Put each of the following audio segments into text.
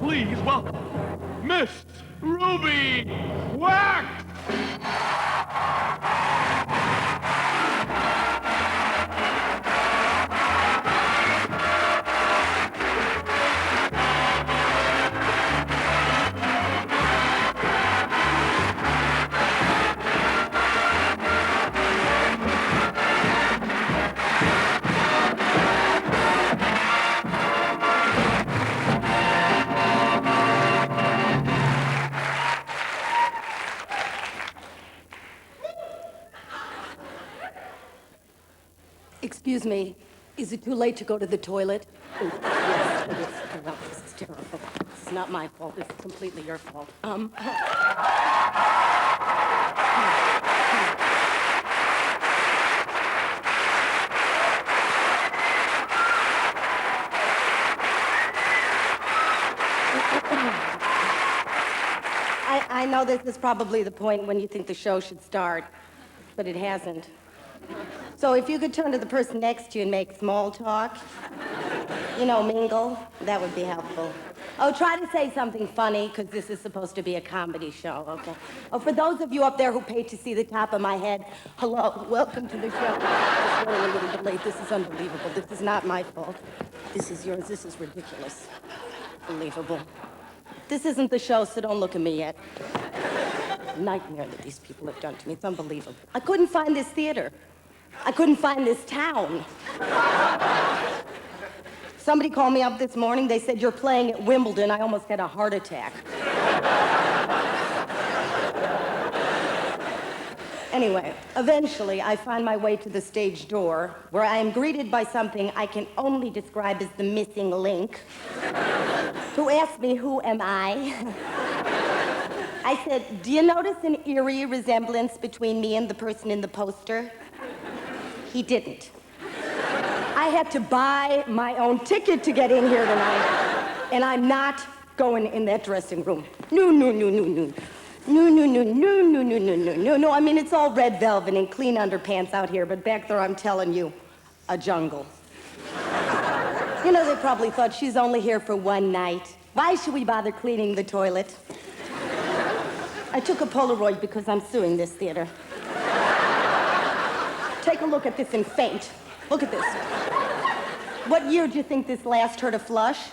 please welcome Miss Ruby Wax! Excuse me, is it too late to go to the toilet? Oh, yes, it is. Well, this is terrible. This is not my fault. This is completely your fault. I know this is probably the point when you think the show should start, but it hasn't. So if you could turn to the person next to you and make small talk, mingle, that would be helpful. Oh, try to say something funny, because this is supposed to be a comedy show, okay? Oh, for those of you up there who paid to see the top of my head, hello, welcome to the show. It's running a little bit late. This is unbelievable. This is not my fault. This is yours. This is ridiculous. Unbelievable. This isn't the show, so don't look at me yet. Nightmare that these people have done to me. It's unbelievable. I couldn't find this theater. I couldn't find this town. Somebody called me up this morning. They said, you're playing at Wimbledon. I almost had a heart attack. Anyway, eventually, I find my way to the stage door, where I am greeted by something I can only describe as the missing link, who asked me, who am I? I said, do you notice an eerie resemblance between me and the person in the poster? He didn't. I had to buy my own ticket to get in here tonight, and I'm not going in that dressing room. No. No. I mean, it's all red velvet and clean underpants out here, but back there, I'm telling you, a jungle. They probably thought she's only here for one night. Why should we bother cleaning the toilet? I took a Polaroid because I'm suing this theater. Take a look at this and faint. Look at this. What year do you think this last heard a flush?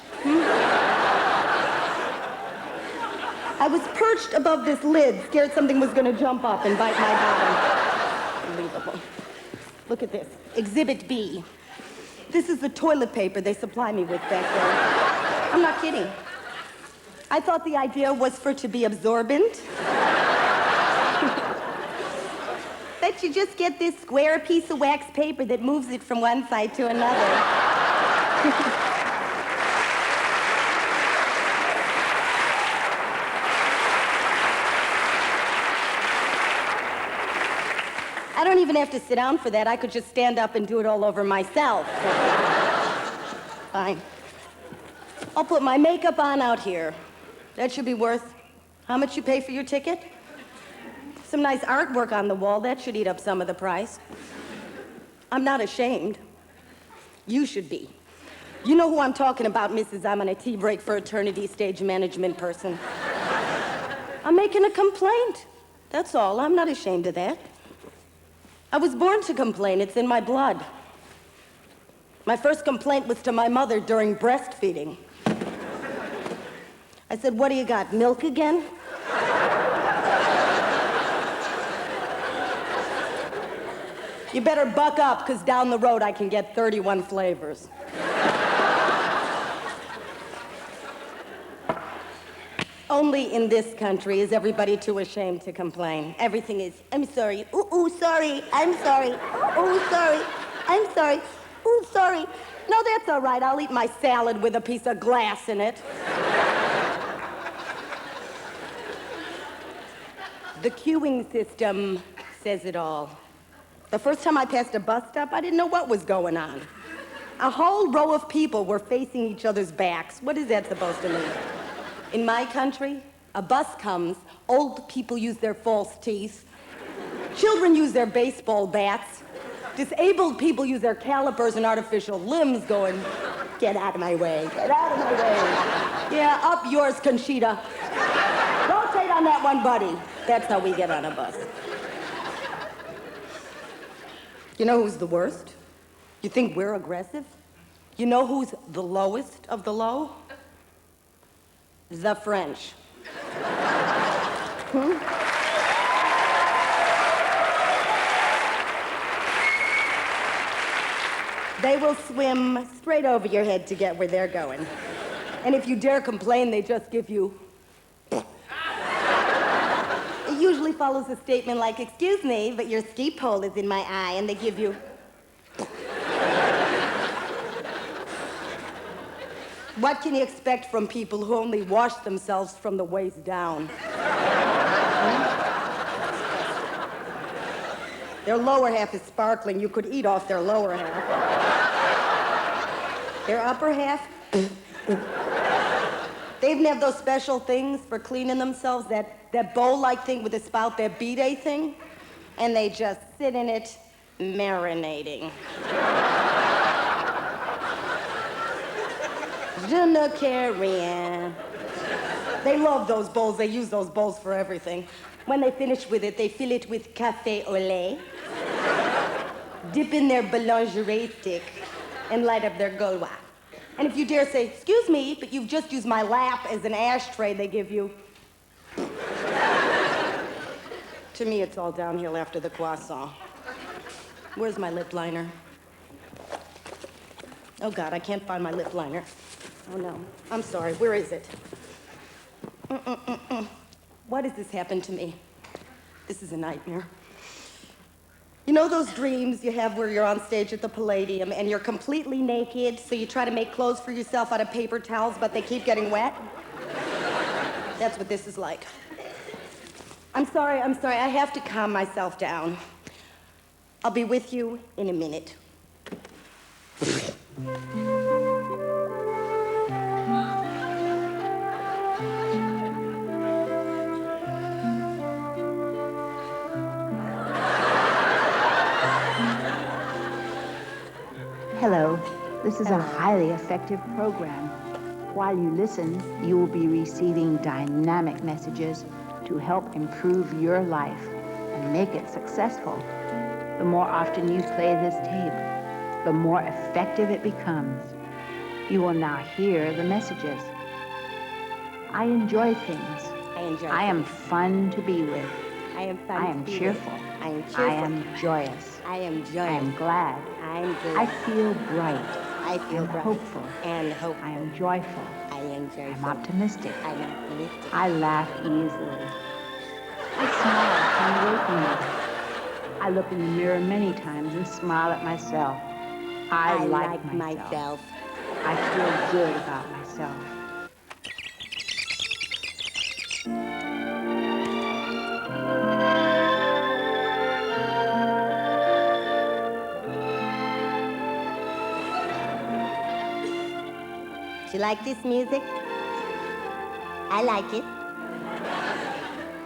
I was perched above this lid, scared something was going to jump up and bite my bottom. Unbelievable. Look at this. Exhibit B. This is the toilet paper they supply me with back there. I'm not kidding. I thought the idea was for it to be absorbent. That you just get this square piece of wax paper that moves it from one side to another. I don't even have to sit down for that. I could just stand up and do it all over myself. Fine. I'll put my makeup on out here. That should be worth how much you pay for your ticket? Some nice artwork on the wall. That should eat up some of the price. I'm not ashamed. You should be. You know who I'm talking about, Mrs. I'm on a tea break for eternity stage management person. I'm making a complaint. That's all. I'm not ashamed of that. I was born to complain. It's in my blood. My first complaint was to my mother during breastfeeding. I said, what do you got, milk again? You better buck up, because down the road I can get 31 flavors. Only in this country is everybody too ashamed to complain. Everything is, I'm sorry, ooh, sorry, I'm sorry, ooh, sorry, I'm sorry, ooh, sorry. No, that's all right, I'll eat my salad with a piece of glass in it. The queuing system says it all. The first time I passed a bus stop, I didn't know what was going on. A whole row of people were facing each other's backs. What is that supposed to mean? In my country, a bus comes, old people use their false teeth, children use their baseball bats, disabled people use their calipers and artificial limbs going, get out of my way, get out of my way. Yeah, up yours, Conchita. Rotate on that one, buddy. That's how we get on a bus. You know who's the worst? You think we're aggressive? You know who's the lowest of the low? The French. They will swim straight over your head to get where they're going. And if you dare complain, they just give you... It usually follows a statement like, "Excuse me, but your ski pole is in my eye," and they give you... What can you expect from people who only wash themselves from the waist down? Their lower half is sparkling. You could eat off their lower half. Their upper half, they even have those special things for cleaning themselves, that bowl-like thing with a spout, that bidet thing, and they just sit in it, marinating. Je ne care rien. They love those bowls. They use those bowls for everything. When they finish with it, they fill it with café au lait, dip in their boulangerie stick, and light up their Gaulois. And if you dare say, "Excuse me, but you've just used my lap as an ashtray," they give you... To me, it's all downhill after the croissant. Where's my lip liner? Oh, God, I can't find my lip liner. Oh, no. I'm sorry. Where is it? Why does this happen to me? This is a nightmare. You know those dreams you have where you're on stage at the Palladium and you're completely naked, so you try to make clothes for yourself out of paper towels, but they keep getting wet? That's what this is like. I'm sorry. I have to calm myself down. I'll be with you in a minute. Hello, this is a highly effective program. While you listen, you will be receiving dynamic messages to help improve your life and make it successful. The more often you play this tape, the more effective it becomes. You will now hear the messages. I enjoy things. I am fun to be with. I am cheerful. I am joyous. I am glad. I feel bright. I am hopeful. I am joyful. I am optimistic. I laugh easily. I smile when waking. I look in the mirror many times and smile at myself. I like myself. I feel good about myself. Do you like this music? I like it.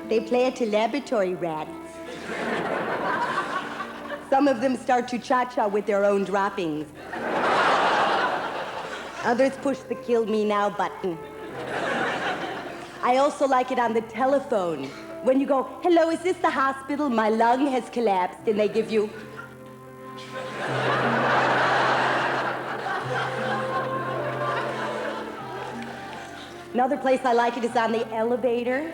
They play it to laboratory rats. Some of them start to cha-cha with their own droppings. Others push the kill me now button. I also like it on the telephone. When you go, "Hello, is this the hospital? My lung has collapsed," and they give you... Another place I like it is on the elevator.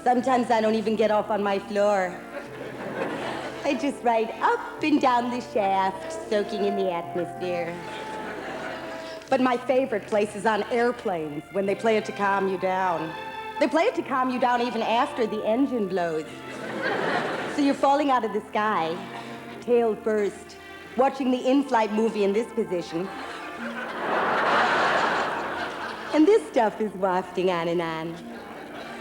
Sometimes I don't even get off on my floor. I just ride up and down the shaft, soaking in the atmosphere. But my favorite place is on airplanes, when they play it to calm you down. They play it to calm you down even after the engine blows. So you're falling out of the sky, tail first, watching the in-flight movie in this position. And this stuff is wafting on and on.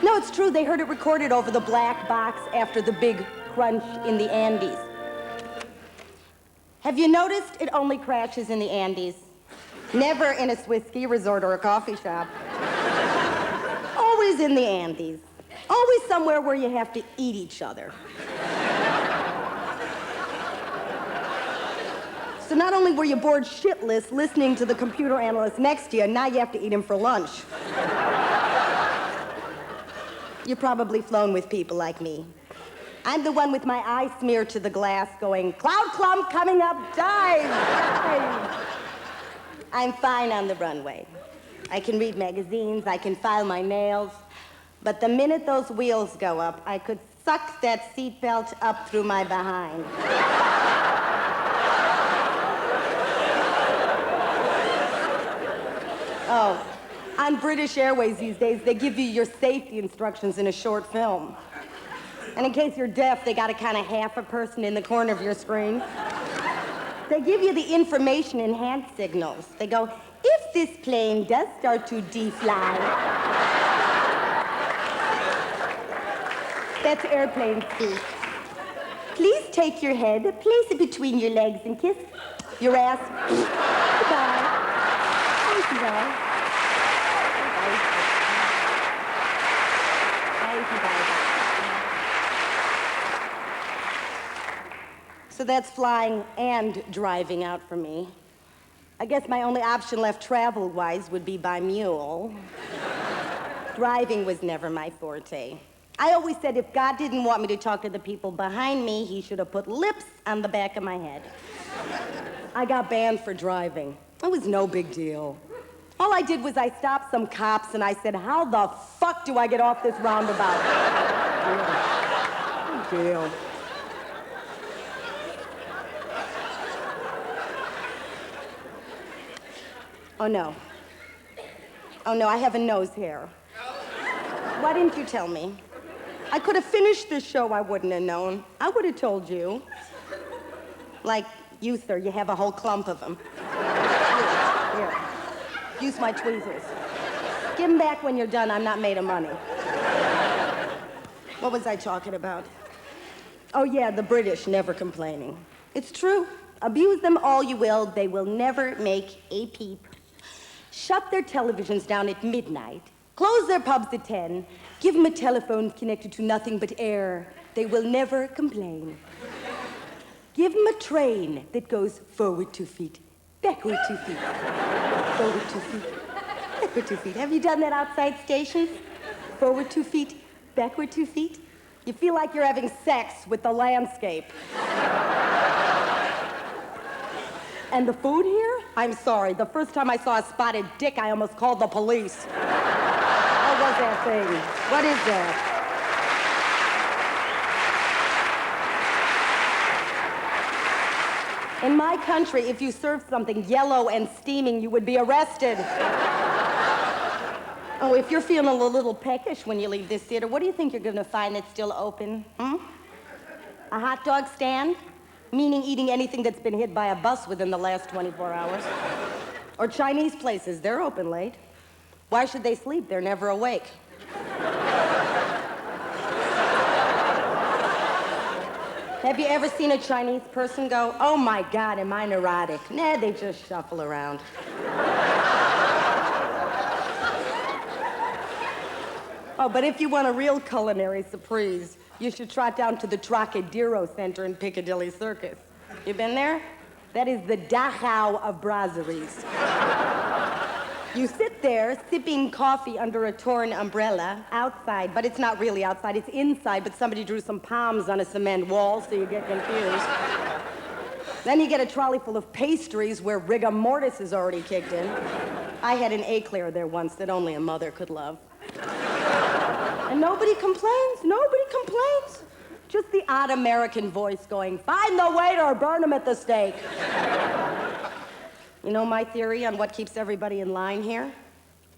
No, it's true. They heard it recorded over the black box after the big crunch in the Andes. Have you noticed it only crashes in the Andes? Never in a Swiss ski resort or a coffee shop. Always in the Andes. Always somewhere where you have to eat each other. So not only were you bored shitless listening to the computer analyst next to you, now you have to eat him for lunch. You're probably flown with people like me. I'm the one with my eye smeared to the glass going, cloud clump coming up, dive, dive. I'm fine on the runway. I can read magazines, I can file my nails, but the minute those wheels go up, I could suck that seatbelt up through my behind. Oh, on British Airways these days, they give you your safety instructions in a short film. And in case you're deaf, they got a kind of half a person in the corner of your screen. They give you the information in hand signals. They go, if this plane does start to defly, that's airplane speak. Please take your head, place it between your legs, and kiss your ass. Goodbye. Goodbye. So that's flying and driving out for me. I guess my only option left travel-wise would be by mule. Driving was never my forte. I always said if God didn't want me to talk to the people behind me, he should have put lips on the back of my head. I got banned for driving. It was no big deal. All I did was I stopped some cops and I said, how the fuck do I get off this roundabout? Big deal. Oh, no. Oh, no, I have a nose hair. Why didn't you tell me? I could have finished this show, I wouldn't have known. I would have told you. Like you, sir, you have a whole clump of them. Here. Use my tweezers. Give them back when you're done. I'm not made of money. What was I talking about? Oh, yeah, the British never complaining. It's true. Abuse them all you will. They will never make a peep. Shut their televisions down at midnight. Close their pubs at 10. Give them a telephone connected to nothing but air. They will never complain. Give them a train that goes forward 2 feet, backward 2 feet, forward 2 feet, backward 2 feet. Have you done that outside stations? Forward 2 feet, backward 2 feet? You feel like you're having sex with the landscape. And the food here? I'm sorry. The first time I saw a spotted dick, I almost called the police. What was that thing? What is that? In my country, if you served something yellow and steaming, you would be arrested. Oh, if you're feeling a little peckish when you leave this theater, what do you think you're going to find that's still open? A hot dog stand? Meaning eating anything that's been hit by a bus within the last 24 hours. Or Chinese places, they're open late. Why should they sleep? They're never awake. Have you ever seen a Chinese person go, oh my God, am I neurotic? Nah, they just shuffle around. Oh, but if you want a real culinary surprise, you should trot down to the Trocadero Center in Piccadilly Circus. You been there? That is the Dachau of brasseries. You sit there sipping coffee under a torn umbrella outside, but it's not really outside, it's inside, but somebody drew some palms on a cement wall, so you get confused. Then you get a trolley full of pastries where rigor mortis is already kicked in. I had an eclair there once that only a mother could love. And nobody complains, nobody complains. Just the odd American voice going, find the waiter or burn him at the stake. You know my theory on what keeps everybody in line here?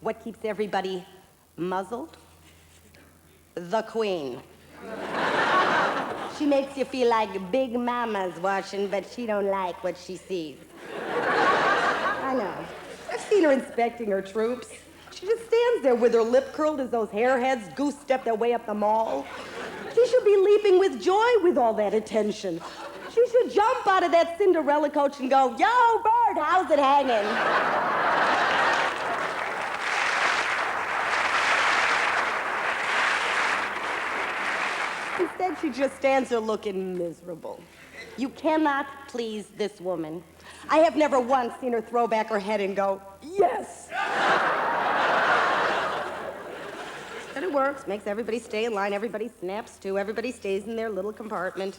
What keeps everybody muzzled? The Queen. She makes you feel like Big Mama's watching, but she don't like what she sees. I know. I've seen her inspecting her troops. She just stands there with her lip curled as those hairheads goose-step their way up the mall. She should be leaping with joy with all that attention. She should jump out of that Cinderella coach and go, yo, bird, how's it hanging? Instead, she just stands there looking miserable. You cannot please this woman. I have never once seen her throw back her head and go, yes. But it works, makes everybody stay in line, everybody snaps too, everybody stays in their little compartment.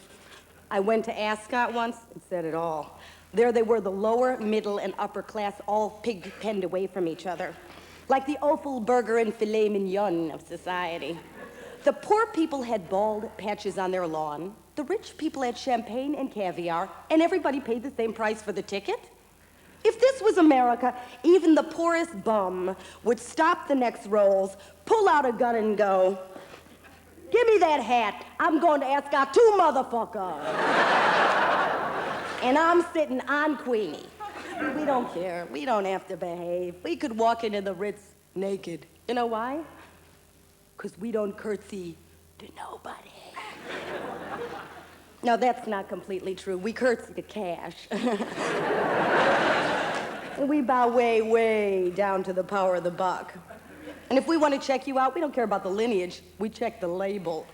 I went to Ascot once and said it all. There they were, the lower, middle, and upper class, all pig-penned away from each other, like the offal burger and filet mignon of society. The poor people had bald patches on their lawn, the rich people had champagne and caviar, and everybody paid the same price for the ticket. If this was America, even the poorest bum would stop the next rolls, pull out a gun and go, give me that hat, I'm going to Ascot too, motherfucker. And I'm sitting on Queenie. We don't care. We don't have to behave. We could walk into the Ritz naked. You know why? Because we don't curtsy to nobody. No, that's not completely true. We curtsy to cash. And we bow way, way down to the power of the buck. And if we want to check you out, we don't care about the lineage. We check the label.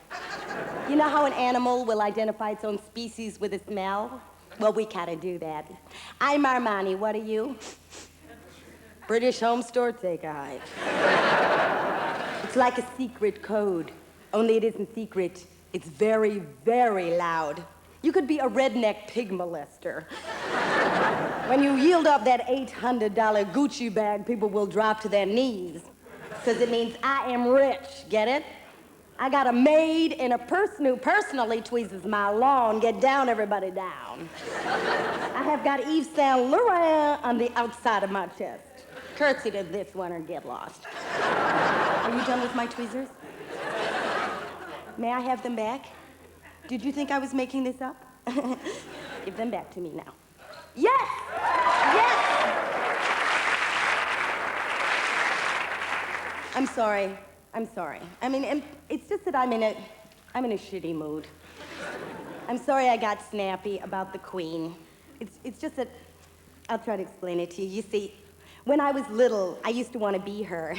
You know how an animal will identify its own species with a smell? Well, we kind of do that. I'm Armani. What are you? British Home Store, take a hike. It's like a secret code, only it isn't secret. It's very, very loud. You could be a redneck pig molester. When you yield up that $800 Gucci bag, people will drop to their knees, because it means I am rich, get it? I got a maid and a person who personally tweezes my lawn. Get down, everybody, down. I have got Yves Saint Laurent on the outside of my chest. Curtsy to this one or get lost. Are you done with my tweezers? May I have them back? Did you think I was making this up? Give them back to me now. Yes! Yes! I'm sorry. I'm sorry. I mean, it's just that I'm in a shitty mood. I'm sorry I got snappy about the Queen. It's just that, I'll try to explain it to you. You see, when I was little, I used to want to be her.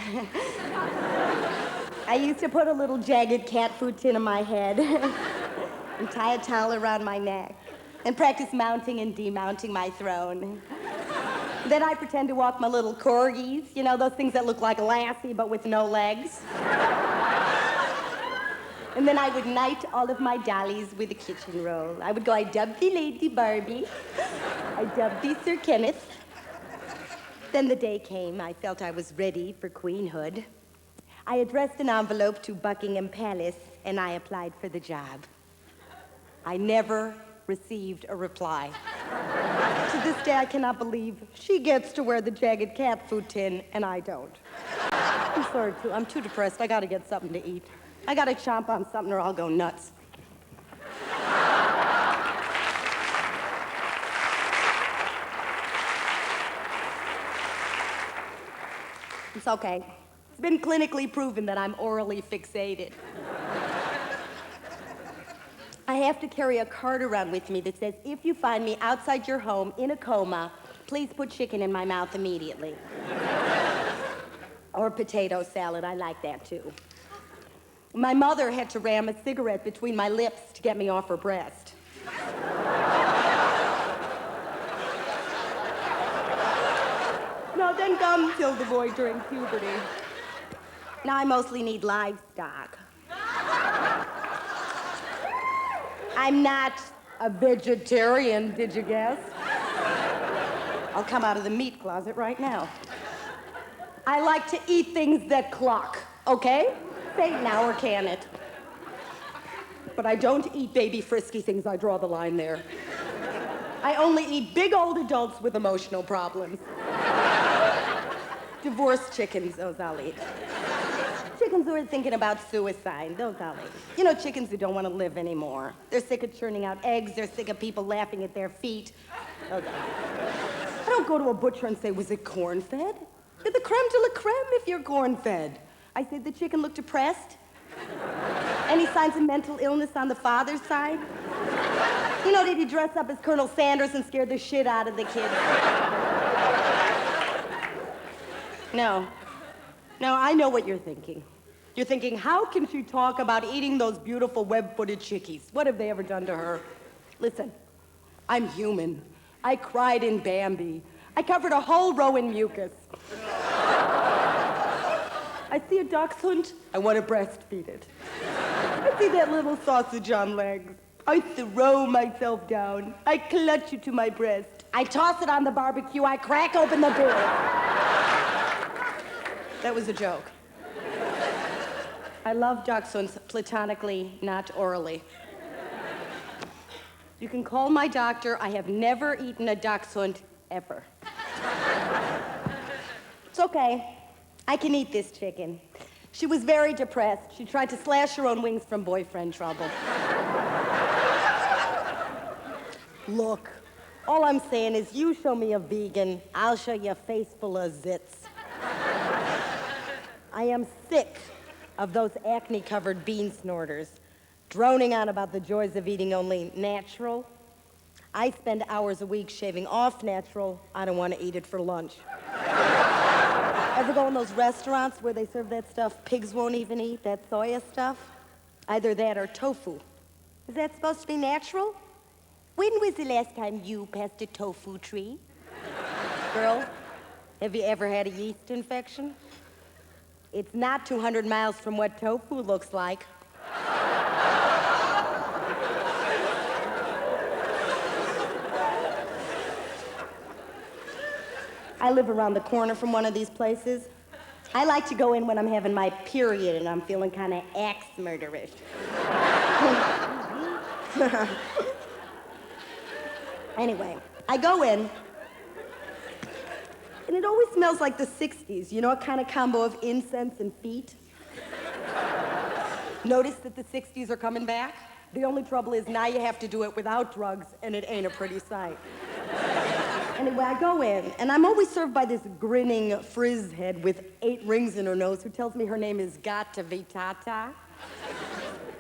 I used to put a little jagged cat food tin on my head and tie a towel around my neck and practice mounting and demounting my throne. Then I pretend to walk my little corgis, you know, those things that look like Lassie but with no legs. And then I would knight all of my dollies with a kitchen roll. I would go, I dubbed thee Lady Barbie. I dubbed thee Sir Kenneth. Then the day came. I felt I was ready for queenhood. I addressed an envelope to Buckingham Palace, and I applied for the job. I never received a reply. To this day, I cannot believe she gets to wear the jagged cat food tin, and I don't. I'm sorry, too. I'm too depressed. I gotta get something to eat. I gotta chomp on something or I'll go nuts. It's okay. It's been clinically proven that I'm orally fixated. I have to carry a card around with me that says, if you find me outside your home in a coma, please put chicken in my mouth immediately. Or potato salad, I like that too. My mother had to ram a cigarette between my lips to get me off her breast. No, then gum killed the boy during puberty. Now I mostly need livestock. I'm not a vegetarian, did you guess? I'll come out of the meat closet right now. I like to eat things that cluck, okay? Say it now or can it? But I don't eat baby frisky things. I draw the line there. I only eat big old adults with emotional problems. Divorced chickens, those I'll eat. Chickens who are thinking about suicide, those I'll eat. You know, chickens who don't want to live anymore. They're sick of churning out eggs. They're sick of people laughing at their feet. Those I'll eat. I don't go to a butcher and say, was it corn-fed? You're the creme de la creme if you're corn-fed. I say, the chicken looked depressed? Any signs of mental illness on the father's side? You know, did he dress up as Colonel Sanders and scare the shit out of the kids? No. No, I know what you're thinking. You're thinking, how can she talk about eating those beautiful web-footed chickies? What have they ever done to her? Listen, I'm human. I cried in Bambi. I covered a whole row in mucus. I see a dachshund, I want to breastfeed it. I see that little sausage on legs. I throw myself down. I clutch it to my breast. I toss it on the barbecue. I crack open the beer. That was a joke. I love dachshunds platonically, not orally. You can call my doctor. I have never eaten a dachshund, ever. It's okay. I can eat this chicken. She was very depressed. She tried to slash her own wings from boyfriend trouble. Look, all I'm saying is you show me a vegan, I'll show you a face full of zits. I am sick of those acne-covered bean snorters droning on about the joys of eating only natural. I spend hours a week shaving off natural. I don't want to eat it for lunch. Ever go in those restaurants where they serve that stuff pigs won't even eat, that soya stuff? Either that or tofu. Is that supposed to be natural? When was the last time you passed a tofu tree? Girl, have you ever had a yeast infection? It's not 200 miles from what tofu looks like. I live around the corner from one of these places. I like to go in when I'm having my period and I'm feeling kind of axe murderish. Anyway, I go in, and it always smells like the 60s. You know, a kind of combo of incense and feet. Notice that the 60s are coming back? The only trouble is now you have to do it without drugs, and it ain't a pretty sight. Anyway, I go in, and I'm always served by this grinning frizz head with 8 rings in her nose who tells me her name is Gata Vitata.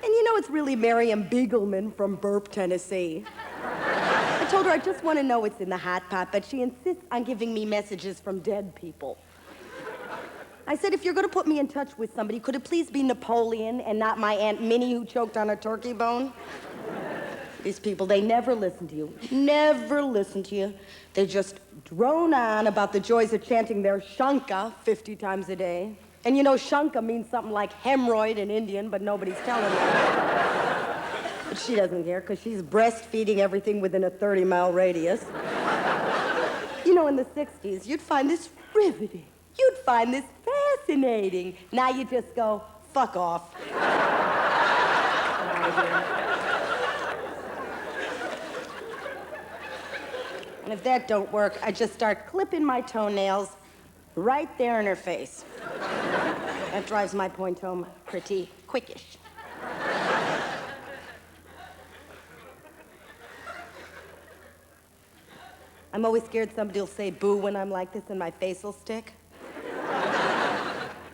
And you know it's really Miriam Biegelman from Burp, Tennessee. I told her I just want to know what's in the hot pot, but she insists on giving me messages from dead people. I said, if you're going to put me in touch with somebody, could it please be Napoleon and not my Aunt Minnie who choked on a turkey bone? These people, they never listen to you. Never listen to you. They just drone on about the joys of chanting their Shanka 50 times a day. And you know, Shanka means something like hemorrhoid in Indian, but nobody's telling her. But she doesn't care, because she's breastfeeding everything within a 30-mile radius. You know, in the 60s, you'd find this riveting. You'd find this fascinating. Now you just go, fuck off. Get out of here. And if that don't work, I just start clipping my toenails right there in her face. That drives my point home pretty quickish. I'm always scared somebody will say boo when I'm like this and my face will stick.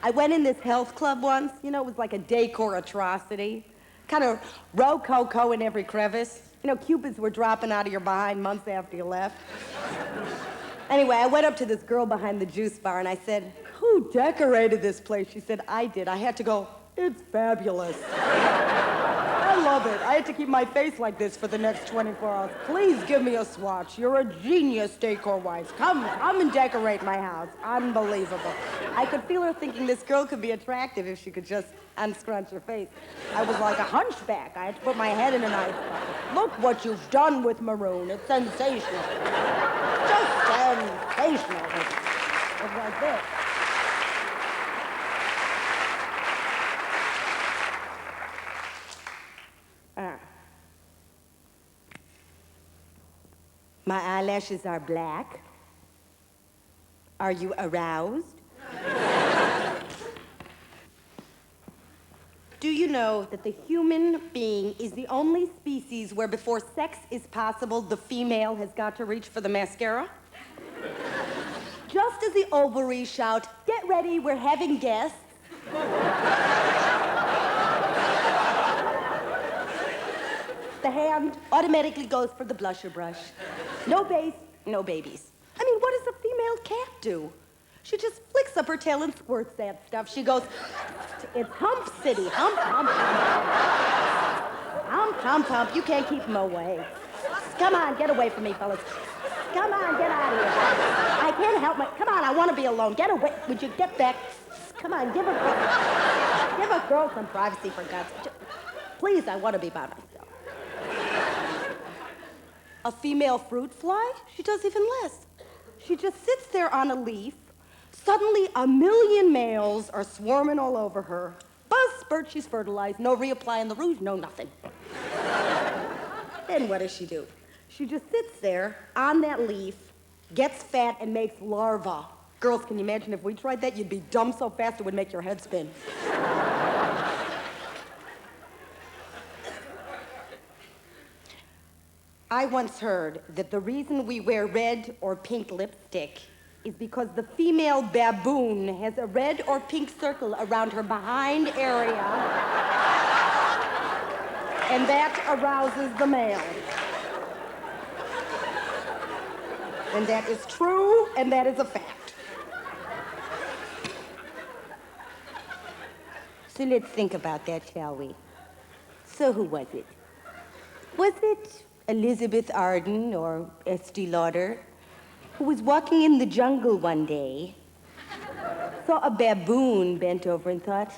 I went in this health club once. You know, it was like a decor atrocity. Kind of rococo in every crevice. You know, cupids were dropping out of your behind months after you left. Anyway, I went up to this girl behind the juice bar and I said, who decorated this place? She said, I did. I had to go, it's fabulous. I love it. I had to keep my face like this for the next 24 hours. Please give me a swatch. You're a genius decor-wise. Come and decorate my house. Unbelievable. I could feel her thinking this girl could be attractive if she could just unscrunch her face. I was like a hunchback. I had to put my head in an ice bucket. Look what you've done with maroon. It's sensational. Just sensational. It's like this. My eyelashes are black. Are you aroused? Do you know that the human being is the only species where before sex is possible, the female has got to reach for the mascara? Just as the ovaries shout, get ready, we're having guests. The hand automatically goes for the blusher brush. No base, no babies. I mean, what does a female cat do? She just flicks up her tail and squirts that stuff. She goes, it's hump city, hump, hump, hump. Hump, hump, hump. You can't keep them away. Come on, get away from me, fellas. Come on, get out of here. I can't help my... Come on, I want to be alone. Get away. Would you get back? Come on, give a girl some privacy, for God's sake. Please, I want to be by myself. A female fruit fly? She does even less. She just sits there on a leaf. Suddenly, 1,000,000 males are swarming all over her. Buzz, spurt, she's fertilized. No reapplying the rouge, no nothing. Then what does she do? She just sits there on that leaf, gets fat, and makes larvae. Girls, can you imagine if we tried that? You'd be dumb so fast it would make your head spin. I once heard that the reason we wear red or pink lipstick is because the female baboon has a red or pink circle around her behind area, and that arouses the male. And that is true, and that is a fact. So let's think about that, shall we? So who was it? Was it Elizabeth Arden or Estee Lauder, who was walking in the jungle one day, saw a baboon bent over and thought,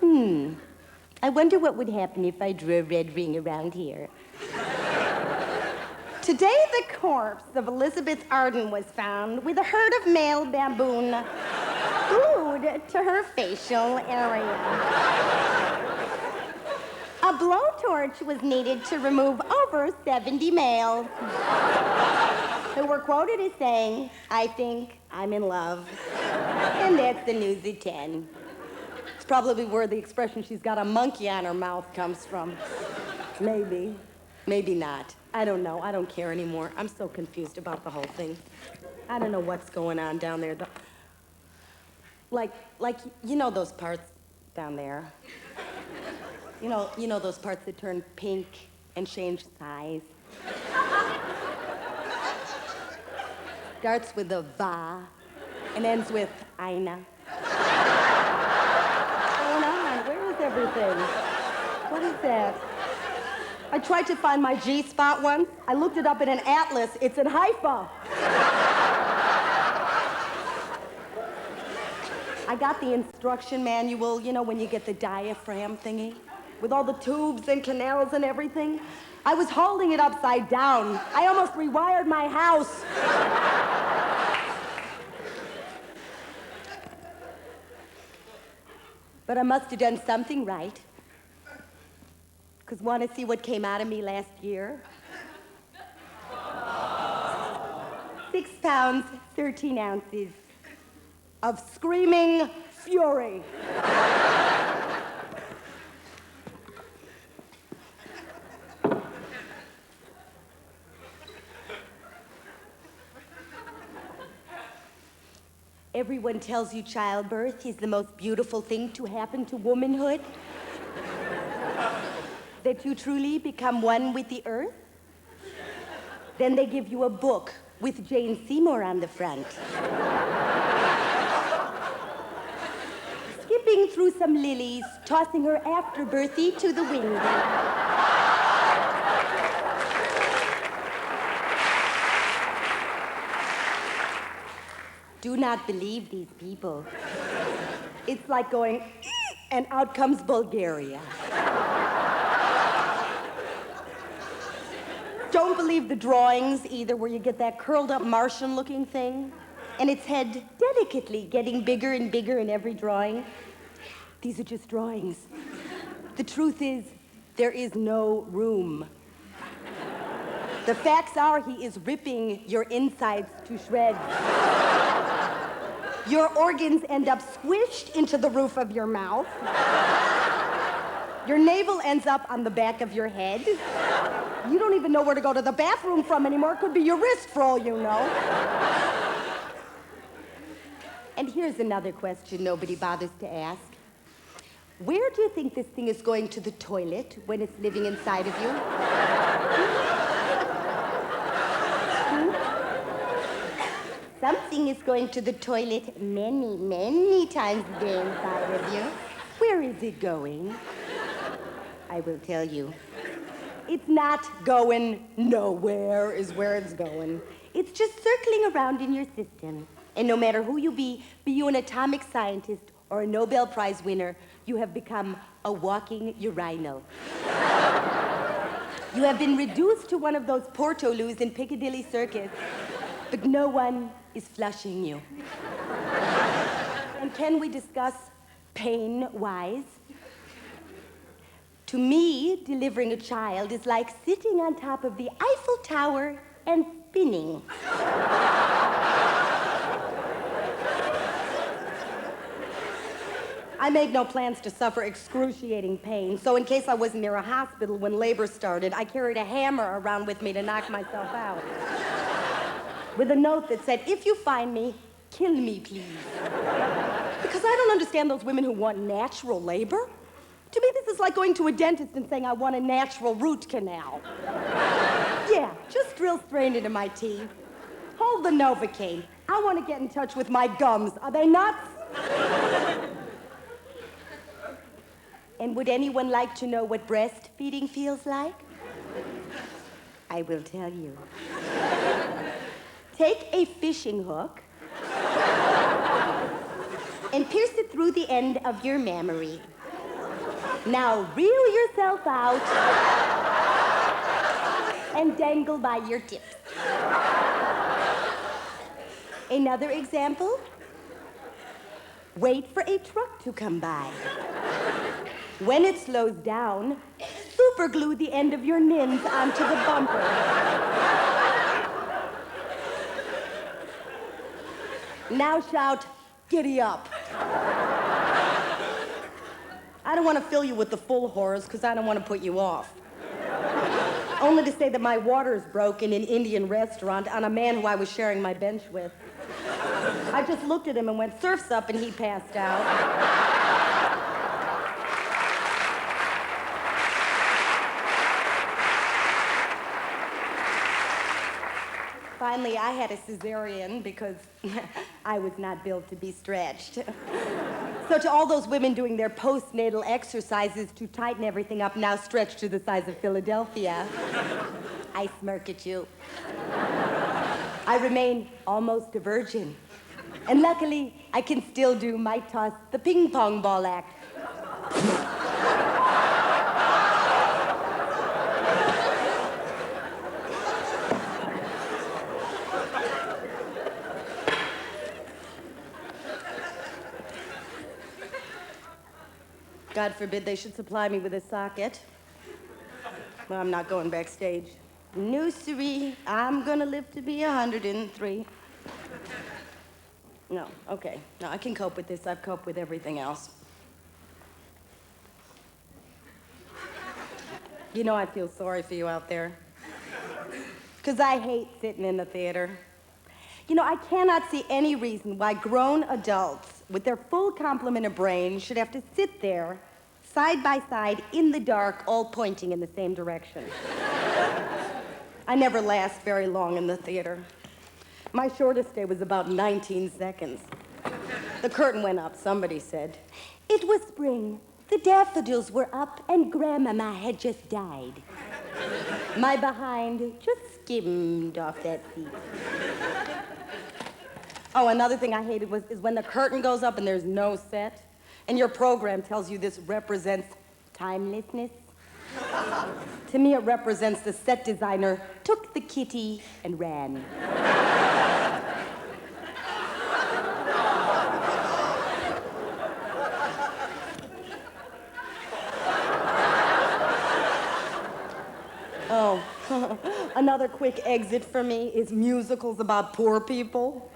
I wonder what would happen if I drew a red ring around here. Today, the corpse of Elizabeth Arden was found with a herd of male baboon glued to her facial area. A blowtorch was needed to remove over 70 males who were quoted as saying, I think I'm in love. And that's the news at 10. It's probably where the expression she's got a monkey on her mouth comes from. Maybe. Maybe not. I don't know. I don't care anymore. I'm so confused about the whole thing. I don't know what's going on down there. Like, you know those parts down there? You know those parts that turn pink and change size? Starts with a va and ends with Aina. What's going on? Where is everything? What is that? I tried to find my G-spot once. I looked it up in an atlas. It's in Haifa. I got the instruction manual, you know, when you get the diaphragm thingy, with all the tubes and canals and everything. I was holding it upside down. I almost rewired my house. But I must have done something right. Because want to see what came out of me last year? 6 pounds, 13 ounces of screaming fury. Everyone tells you childbirth is the most beautiful thing to happen to womanhood. That you truly become one with the earth. Then they give you a book with Jane Seymour on the front. Skipping through some lilies, tossing her afterbirthy to the wind. Do not believe these people. It's like going, and out comes Bulgaria. Don't believe the drawings either, where you get that curled up Martian-looking thing, and its head delicately getting bigger and bigger in every drawing. These are just drawings. The truth is, there is no room. The facts are, he is ripping your insides to shreds. Your organs end up squished into the roof of your mouth. Your navel ends up on the back of your head. You don't even know where to go to the bathroom from anymore. It could be your wrist for all you know. And here's another question nobody bothers to ask. Where do you think this thing is going to the toilet when it's living inside of you? Something is going to the toilet many, many times a day inside of you. Where is it going? I will tell you. It's not going nowhere is where it's going. It's just circling around in your system. And no matter who you be you an atomic scientist or a Nobel Prize winner, you have become a walking urinal. You have been reduced to one of those Portaloos in Piccadilly Circus, but no one is flushing you. And can we discuss pain-wise? To me, delivering a child is like sitting on top of the Eiffel Tower and spinning. I made no plans to suffer excruciating pain, so in case I wasn't near a hospital when labor started, I carried a hammer around with me to knock myself out. With a note that said, if you find me, kill me, please. Because I don't understand those women who want natural labor. To me, this is like going to a dentist and saying I want a natural root canal. Yeah, just drill straight into my teeth. Hold the Novocaine. I want to get in touch with my gums. Are they nuts? And would anyone like to know what breastfeeding feels like? I will tell you. Take a fishing hook and pierce it through the end of your mammary. Now reel yourself out and dangle by your tips. Another example? Wait for a truck to come by. When it slows down, superglue the end of your nins onto the bumper. Now shout, giddy up. I don't want to fill you with the full horrors because I don't want to put you off. Only to say that my water's broke in an Indian restaurant on a man who I was sharing my bench with. I just looked at him and went, surf's up, and he passed out. Finally, I had a cesarean because I was not built to be stretched. So to all those women doing their postnatal exercises to tighten everything up, now stretched to the size of Philadelphia, I smirk at you. I remain almost a virgin. And luckily, I can still do my toss the ping pong ball act. God forbid they should supply me with a socket. Well, I'm not going backstage. No, siree, I'm gonna live to be 103. No, okay. No, I can cope with this. I've coped with everything else. You know, I feel sorry for you out there. Because I hate sitting in the theater. You know, I cannot see any reason why grown adults with their full complement of brains should have to sit there, side by side, in the dark, all pointing in the same direction. I never last very long in the theater. My shortest stay was about 19 seconds. The curtain went up, somebody said. It was spring. The daffodils were up, and Grandmama had just died. My behind just skimmed off that seat. Oh, another thing I hated is when the curtain goes up and there's no set, and your program tells you this represents timelessness. To me, it represents the set designer took the kitty and ran. Oh, another quick exit for me is musicals about poor people.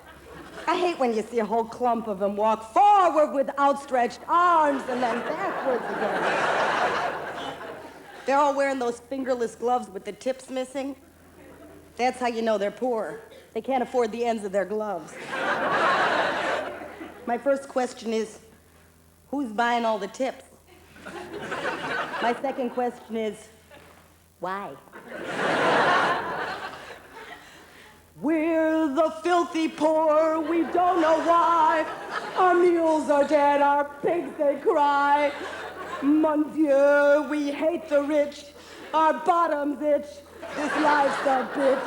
I hate when you see a whole clump of them walk forward with outstretched arms and then backwards again. They're all wearing those fingerless gloves with the tips missing. That's how you know they're poor. They can't afford the ends of their gloves. My first question is, who's buying all the tips? My second question is, why? We're the filthy poor, we don't know why. Our mules are dead, our pigs they cry. Mon Dieu, we hate the rich. Our bottoms itch. This life's a bitch.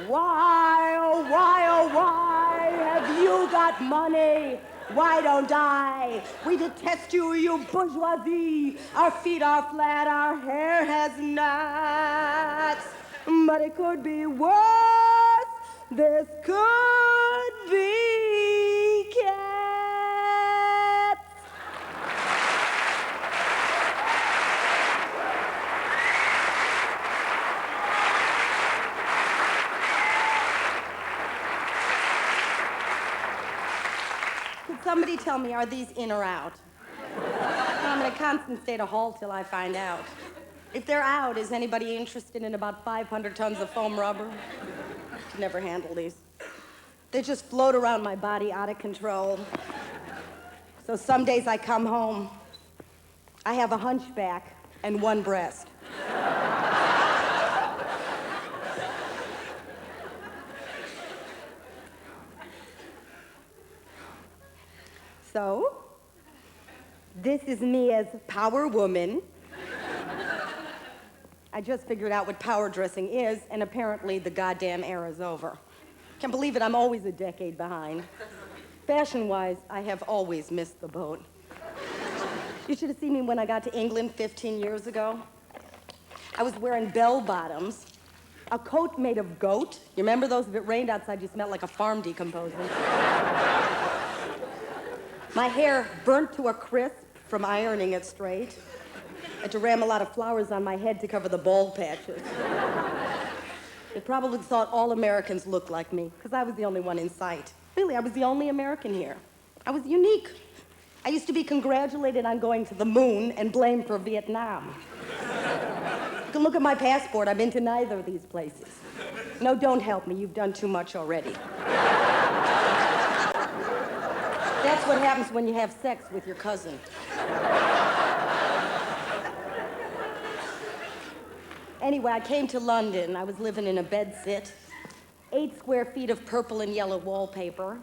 Why, oh why, oh why have you got money? Why don't I? We detest you, you bourgeoisie. Our feet are flat, our hair has knots. But it could be worse. This could be cats. Could somebody tell me, are these in or out? I'm in a constant state of halt till I find out. If they're out, is anybody interested in about 500 tons of foam rubber? I can never handle these. They just float around my body out of control. So some days I come home, I have a hunchback and one breast. So, this is me as power woman. I just figured out what power dressing is, and apparently the goddamn era's over. Can't believe it, I'm always a decade behind. Fashion-wise, I have always missed the boat. You should have seen me when I got to England 15 years ago. I was wearing bell-bottoms, a coat made of goat. You remember those? If it rained outside, you smelled like a farm decomposing. My hair burnt to a crisp from ironing it straight. I had to ram a lot of flowers on my head to cover the bald patches. They probably thought all Americans looked like me, because I was the only one in sight. Really, I was the only American here. I was unique. I used to be congratulated on going to the moon and blamed for Vietnam. You can look at my passport. I've been to neither of these places. No, don't help me. You've done too much already. That's what happens when you have sex with your cousin. Anyway, I came to London. I was living in a bedsit. 8 square feet of purple and yellow wallpaper.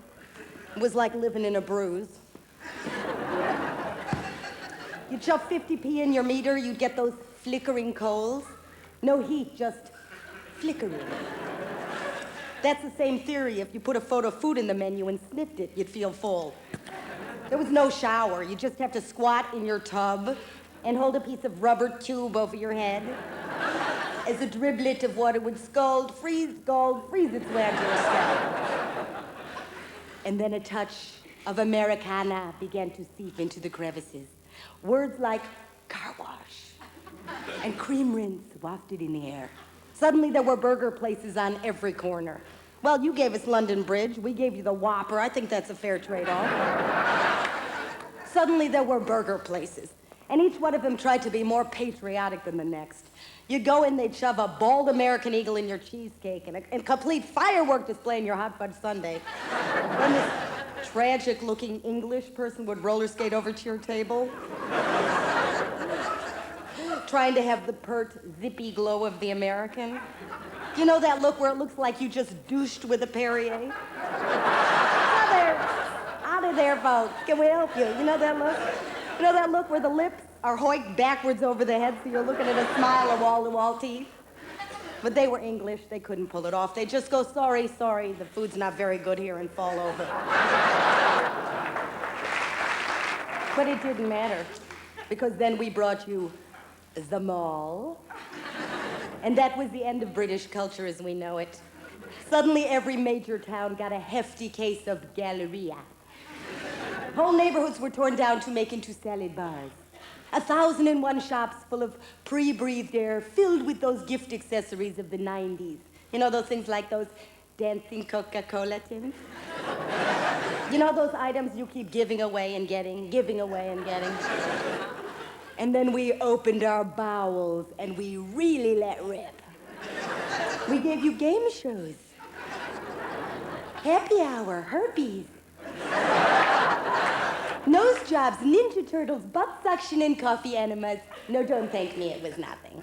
It was like living in a bruise. You'd shove 50p in your meter, you'd get those flickering coals. No heat, just flickering. That's the same theory. If you put a photo of food in the menu and sniffed it, you'd feel full. There was no shower. You just have to squat in your tub and hold a piece of rubber tube over your head as a driblet of water would scald, freeze its way onto your scalp. And then a touch of Americana began to seep into the crevices. Words like car wash and cream rinse wafted in the air. Suddenly there were burger places on every corner. Well, you gave us London Bridge. We gave you the Whopper. I think that's a fair trade-off. Suddenly there were burger places, and each one of them tried to be more patriotic than the next. You'd go in, they'd shove a bald American eagle in your cheesecake and a complete firework display in your hot fudge sundae. Then this tragic-looking English person would roller skate over to your table, trying to have the pert, zippy glow of the American. You know that look where it looks like you just douched with a Perrier? Out of there, folks. Can we help you? You know that look? You know that look where the lips are hoiked backwards over the head so you're looking at a smile of wall-to-wall teeth? But they were English. They couldn't pull it off. They just go, sorry, the food's not very good here, and fall over. But it didn't matter, because then we brought you the mall. And that was the end of British culture as we know it. Suddenly every major town got a hefty case of Galleria. Whole neighborhoods were torn down to make into salad bars. 1,001 shops full of pre-breathed air filled with those gift accessories of the 90s. You know those things like those dancing Coca-Cola tins? You know those items you keep giving away and getting, giving away and getting? And then we opened our bowels and we really let rip. We gave you game shows. Happy hour, herpes. Nose jobs, Ninja Turtles, butt suction, and coffee enemas. No, don't thank me, it was nothing.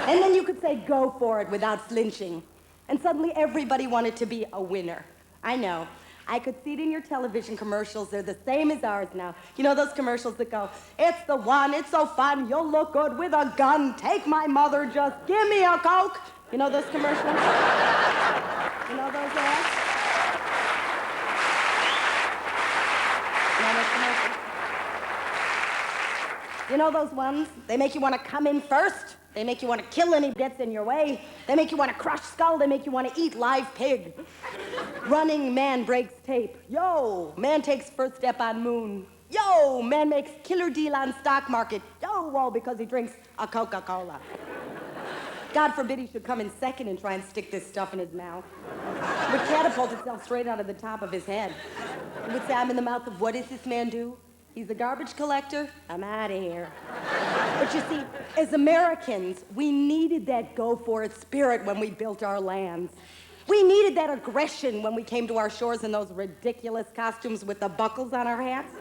And then you could say, go for it, without flinching. And suddenly everybody wanted to be a winner. I know. I could see it in your television commercials. They're the same as ours now. You know those commercials that go, it's the one, it's so fun, you'll look good with a gun, take my mother, just give me a Coke. You know those commercials? You know those ads? You know those commercials? You know those ones? They make you want to come in first. They make you want to kill any bits in your way. They make you want to crush skull. They make you want to eat live pig. Running man breaks tape. Yo, man takes first step on moon. Yo, man makes killer deal on stock market. Yo, all because he drinks a Coca-Cola. God forbid he should come in second and try and stick this stuff in his mouth. It would catapult itself straight out of the top of his head. It would say, I'm in the mouth of what does this man do? He's a garbage collector. I'm out of here. But you see, as Americans, we needed that go-for-it spirit when we built our lands. We needed that aggression when we came to our shores in those ridiculous costumes with the buckles on our hats.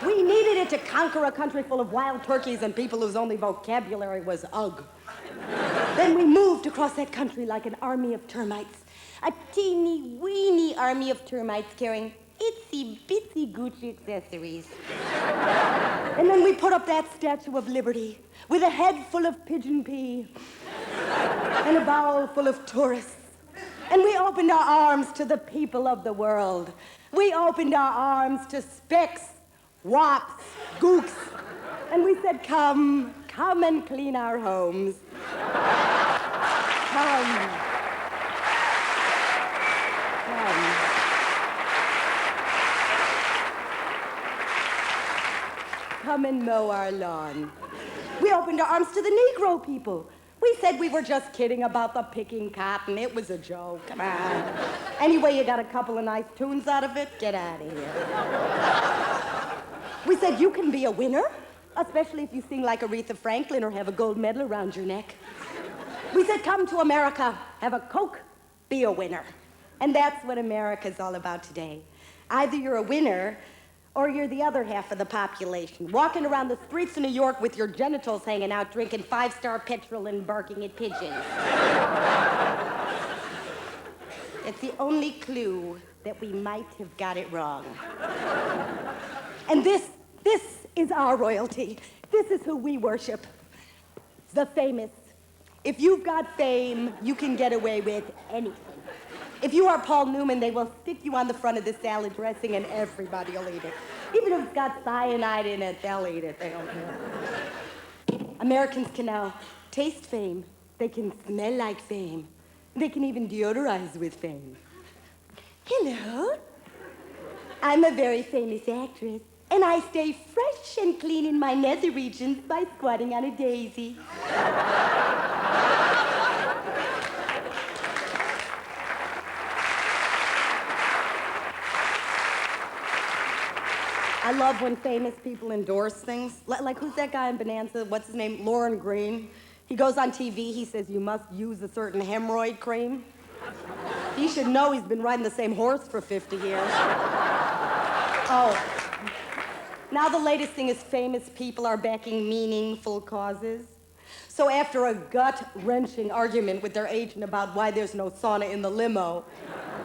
We needed it to conquer a country full of wild turkeys and people whose only vocabulary was ugh. Then we moved across that country like an army of termites. A teeny weeny army of termites carrying itsy bitsy Gucci accessories. And then we put up that Statue of Liberty with a head full of pigeon pea and a bowl full of tourists. And we opened our arms to the people of the world. We opened our arms to specks, wops, gooks. And we said, come and clean our homes. Come. Come and mow our lawn. We opened our arms to the Negro people. We said we were just kidding about the picking cotton. It was a joke. Come on. Anyway, you got a couple of nice tunes out of it? Get out of here. We said you can be a winner, especially if you sing like Aretha Franklin or have a gold medal around your neck. We said come to America, have a Coke, be a winner. And that's what America's all about today. Either you're a winner or you're the other half of the population, walking around the streets of New York with your genitals hanging out, drinking 5-star petrol and barking at pigeons. It's the only clue that we might have got it wrong. And this is our royalty. This is who we worship. The famous. If you've got fame, you can get away with anything. If you are Paul Newman, they will stick you on the front of the salad dressing and everybody will eat it. Even if it's got cyanide in it, they'll eat it. They don't care. Americans can now taste fame. They can smell like fame. They can even deodorize with fame. Hello. I'm a very famous actress, and I stay fresh and clean in my nether regions by squatting on a daisy. I love when famous people endorse things. Like who's that guy in Bonanza? What's his name? Lauren Green. He goes on TV, he says you must use a certain hemorrhoid cream. He should know he's been riding the same horse for 50 years. Oh. Now the latest thing is famous people are backing meaningful causes. So after a gut-wrenching argument with their agent about why there's no sauna in the limo,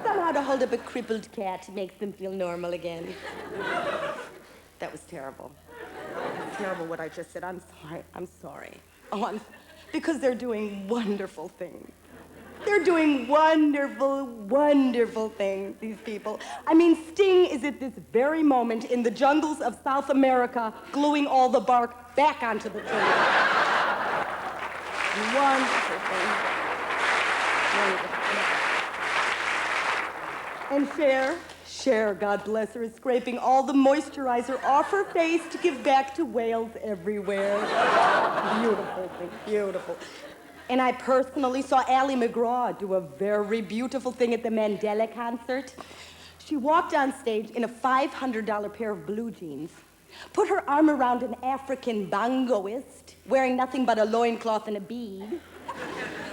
somehow to hold up a crippled cat makes them feel normal again. That was terrible. It's terrible what I just said. I'm sorry. Oh, because they're doing wonderful things. They're doing wonderful, wonderful things, these people. I mean, Sting is at this very moment in the jungles of South America gluing all the bark back onto the tree. Wonderful thing. Wonderful. And Cher, God bless her, is scraping all the moisturizer off her face to give back to whales everywhere. Beautiful thing, beautiful. And I personally saw Ally McGraw do a very beautiful thing at the Mandela concert. She walked on stage in a $500 pair of blue jeans, put her arm around an African bongoist wearing nothing but a loincloth and a bead,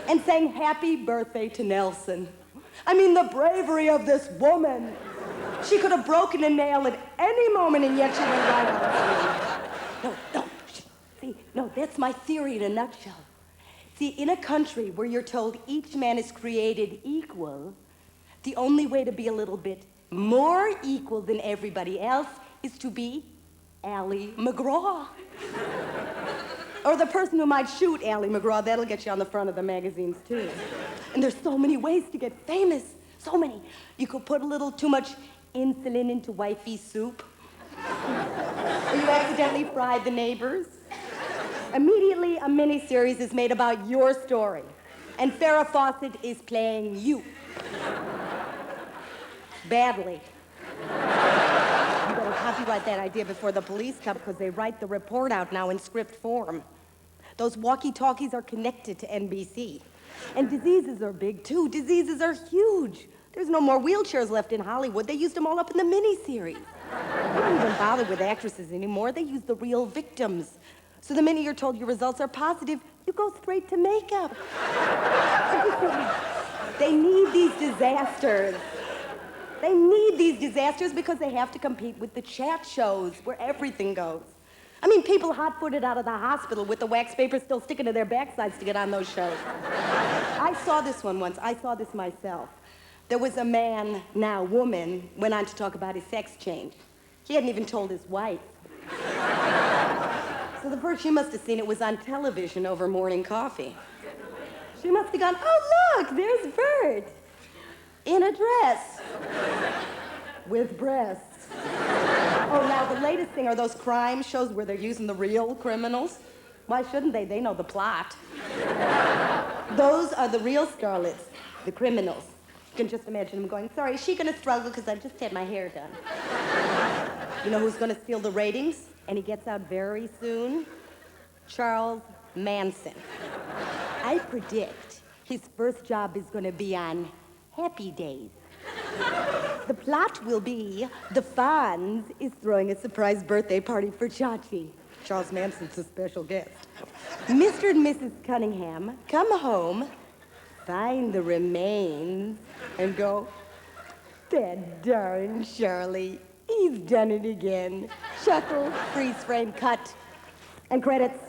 and sang Happy Birthday to Nelson. I mean, the bravery of this woman. She could have broken a nail at any moment, and yet she went right on stage. No, that's my theory in a nutshell. See, in a country where you're told each man is created equal, The only way to be a little bit more equal than everybody else is to be Ally McGraw. Or the person who might shoot Ally McGraw. That'll get you on the front of the magazines, too. And there's so many ways to get famous. So many. You could put a little too much insulin into wifey's soup. Or you accidentally fried the neighbors. Immediately, a miniseries is made about your story. And Farrah Fawcett is playing you. Badly. You better copyright that idea before the police come, because they write the report out now in script form. Those walkie-talkies are connected to NBC. And diseases are big, too. Diseases are huge. There's no more wheelchairs left in Hollywood. They used them all up in the miniseries. They don't even bother with actresses anymore. They use the real victims. So the minute you're told your results are positive, you go straight to makeup. They need these disasters. They need these disasters because they have to compete with the chat shows where everything goes. I mean, people hot-footed out of the hospital with the wax paper still sticking to their backsides to get on those shows. I saw this one once. I saw this myself. There was a man, now woman, went on to talk about his sex change. He hadn't even told his wife. So the first she must have seen it was on television over morning coffee. She must have gone, oh, look, there's Bert. In a dress. With breasts. Oh, now the latest thing are those crime shows where they're using the real criminals. Why shouldn't they? They know the plot. Those are the real starlets, the criminals. You can just imagine them going, sorry, is she gonna struggle because I just had my hair done? You know who's gonna steal the ratings? And he gets out very soon? Charles Manson. I predict his first job is gonna be on Happy Days. The plot will be the Fonz is throwing a surprise birthday party for Chachi. Charles Manson's a special guest. Mr. and Mrs. Cunningham come home, find the remains, and go, that darn Charlie, he's done it again. Chuckle, freeze frame, cut, and credits.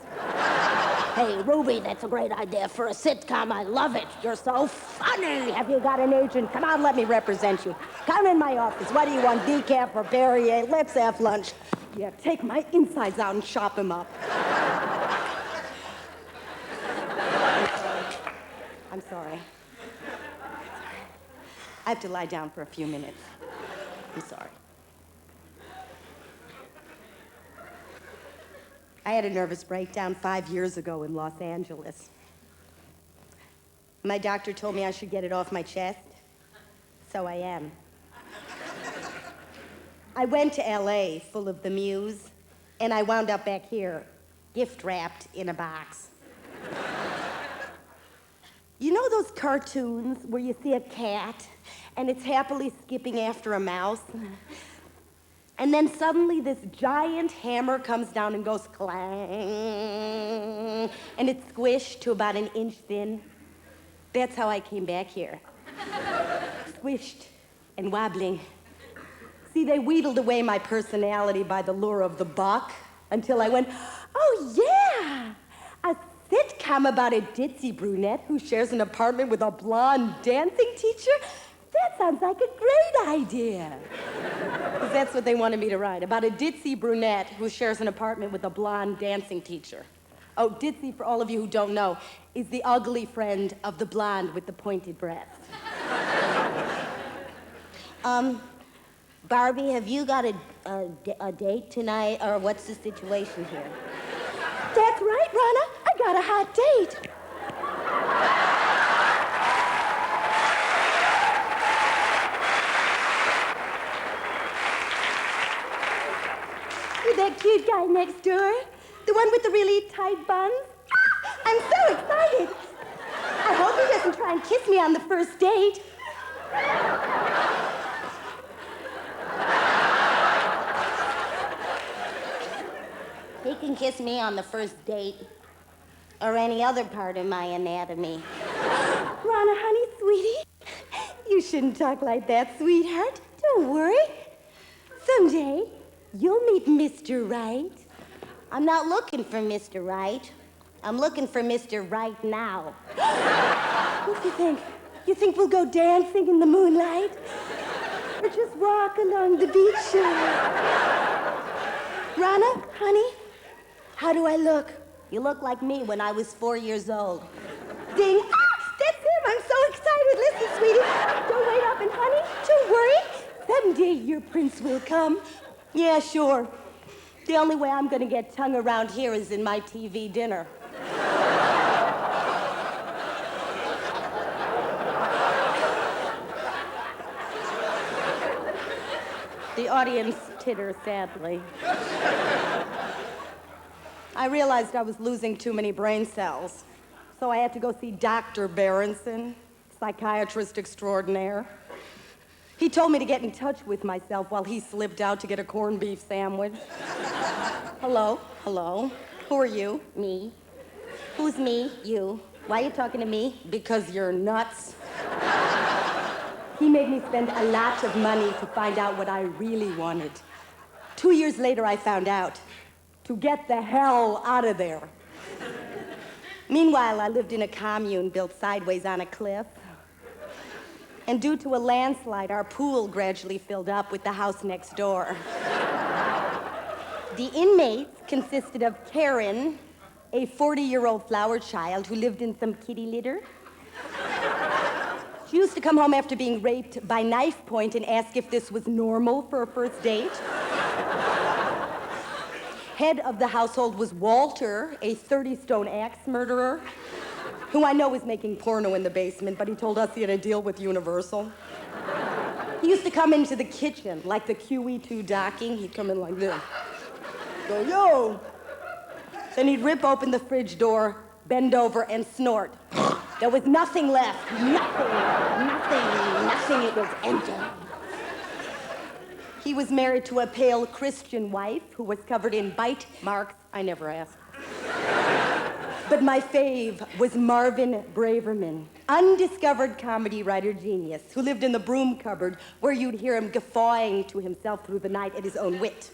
Hey, Ruby, that's a great idea for a sitcom. I love it. You're so funny. Have you got an agent? Come on, let me represent you. Come in my office. What do you want, decaf or Perrier? Let's have lunch. Yeah, take my insides out and chop him up. I'm sorry. I have to lie down for a few minutes. I'm sorry. I had a nervous breakdown 5 years ago in Los Angeles. My doctor told me I should get it off my chest, so I am. I went to LA full of the muse, and I wound up back here, gift wrapped in a box. You know those cartoons where you see a cat and it's happily skipping after a mouse? And then suddenly this giant hammer comes down and goes clang, and it's squished to about an inch thin. That's how I came back here. Squished and wobbling. See, they wheedled away my personality by the lure of the buck until I went, oh yeah, a sitcom about a ditzy brunette who shares an apartment with a blonde dancing teacher? That sounds like a great idea. Because that's what they wanted me to write, about a ditzy brunette who shares an apartment with a blonde dancing teacher. Oh, ditzy, for all of you who don't know, is the ugly friend of the blonde with the pointed breast. Barbie, have you got a date tonight, or what's the situation here? That's right, Rana. I got a hot date. That cute guy next door? The one with the really tight buns? I'm so excited. I hope he doesn't try and kiss me on the first date. He can kiss me on the first date, or any other part of my anatomy. Rana, honey, sweetie, you shouldn't talk like that, sweetheart. Don't worry. Someday, you'll meet Mr. Right. I'm not looking for Mr. Right. I'm looking for Mr. Right now. What do you think? You think we'll go dancing in the moonlight? Or just walk along the beach? Rana, honey, how do I look? You look like me when I was 4 years old. Ding! Ah, that's him! I'm so excited. Listen, sweetie, don't wait up, and honey, don't worry. Someday your prince will come. Yeah, sure. The only way I'm gonna get tongue around here is in my TV dinner. The audience titter sadly. I realized I was losing too many brain cells, so I had to go see Dr. Berenson, psychiatrist extraordinaire. He told me to get in touch with myself while he slipped out to get a corned beef sandwich. Hello? Hello? Who are you? Me? Who's me? You. Why are you talking to me? Because you're nuts. He made me spend a lot of money to find out what I really wanted. 2 years later, I found out. To get the hell out of there. Meanwhile, I lived in a commune built sideways on a cliff. And due to a landslide, our pool gradually filled up with the house next door. The inmates consisted of Karen, a 40-year-old flower child who lived in some kitty litter. She used to come home after being raped by knife point and ask if this was normal for a first date. Head of the household was Walter, a 30-stone axe murderer, who I know was making porno in the basement, but he told us he had a deal with Universal. He used to come into the kitchen, like the QE2 docking. He'd come in like this. Go, yo! Then he'd rip open the fridge door, bend over, and snort. There was nothing left. Nothing. It was empty. He was married to a pale Christian wife who was covered in bite marks. I never asked. But my fave was Marvin Braverman, undiscovered comedy writer genius who lived in the broom cupboard where you'd hear him guffawing to himself through the night at his own wit.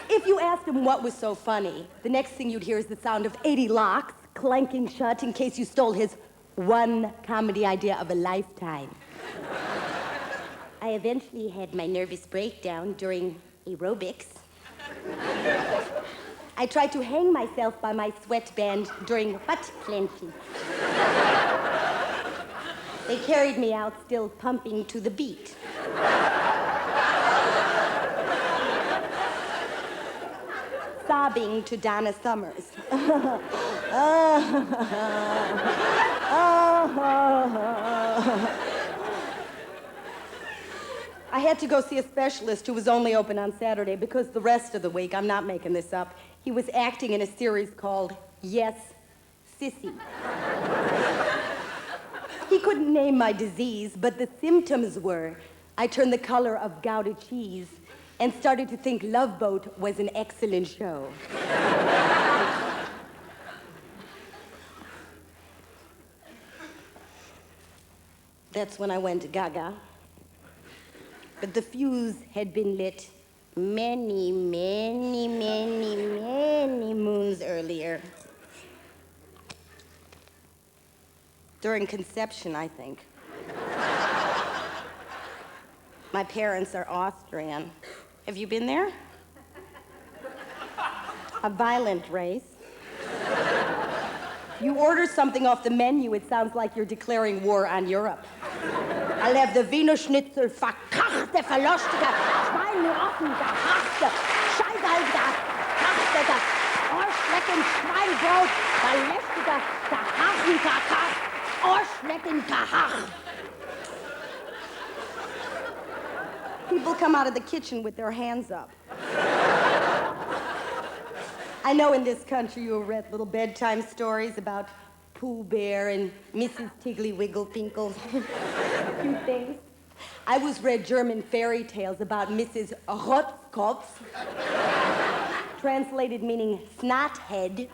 If you asked him what was so funny, the next thing you'd hear is the sound of 80 locks clanking shut in case you stole his one comedy idea of a lifetime. I eventually had my nervous breakdown during aerobics. I tried to hang myself by my sweatband during butt clenching. They carried me out, still pumping to the beat. Sobbing to Donna Summers. I had to go see a specialist who was only open on Saturday because the rest of the week, I'm not making this up, he was acting in a series called Yes, Sissy. He couldn't name my disease, but the symptoms were I turned the color of Gouda cheese and started to think Love Boat was an excellent show. That's when I went gaga. But the fuse had been lit many moons earlier. During conception, I think. My parents are Austrian. Have you been there? A violent race. You order something off the menu, it sounds like you're declaring war on Europe. I'll have the Wiener Schnitzel verkachte, verloschte, Schweineoffen, gehasste, Scheißal, gehasste, Ohrschlecken, Schweinbrot, verlässige, gehachen, verkast, Ohrschlecken, gehach. People come out of the kitchen with their hands up. I know in this country you read little bedtime stories about Pooh Bear and Mrs. Tiggly Wigglepinkle. Cute things. I was read German fairy tales about Mrs. Rotzkopf, translated meaning snothead.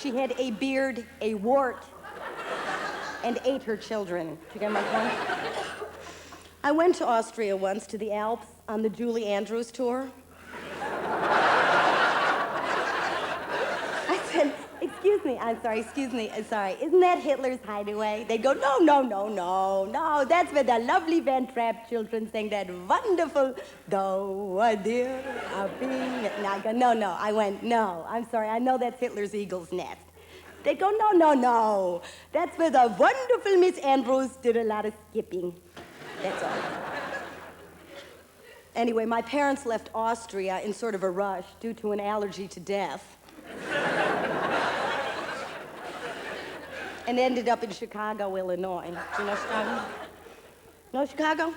She had a beard, a wart, and ate her children. Do you get my point? I went to Austria once, to the Alps, on the Julie Andrews tour. I said, excuse excuse me, sorry. Isn't that Hitler's hideaway? They'd go, no, no, no, no, no. That's where the lovely Van Trapp children sang that wonderful, though a dear of being. And I go, no, no. I went, no, I'm sorry. I know that's Hitler's eagle's nest. They go, no, no, no. That's where the wonderful Miss Andrews did a lot of skipping. That's all. Anyway, my parents left Austria in sort of a rush due to an allergy to death. And ended up in Chicago, Illinois. Do you know Chicago? Know Chicago?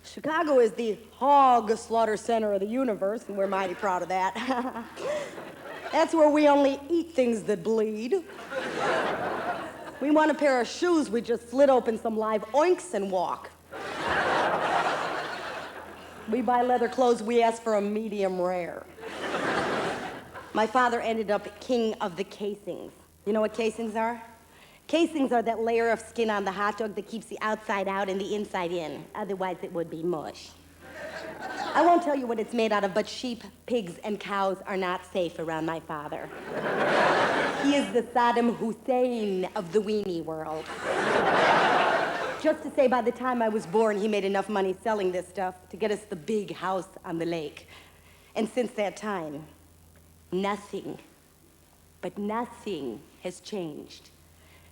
Chicago is the hog slaughter center of the universe, and we're mighty proud of that. That's where we only eat things that bleed. We want a pair of shoes, we just slit open some live oinks and walk. We buy leather clothes, we ask for a medium rare. My father ended up king of the casings. You know what casings are? Casings are that layer of skin on the hot dog that keeps the outside out and the inside in. Otherwise, it would be mush. I won't tell you what it's made out of, but sheep, pigs, and cows are not safe around my father. He is the Saddam Hussein of the weenie world. Just to say, by the time I was born, he made enough money selling this stuff to get us the big house on the lake. And since that time, nothing, but nothing has changed.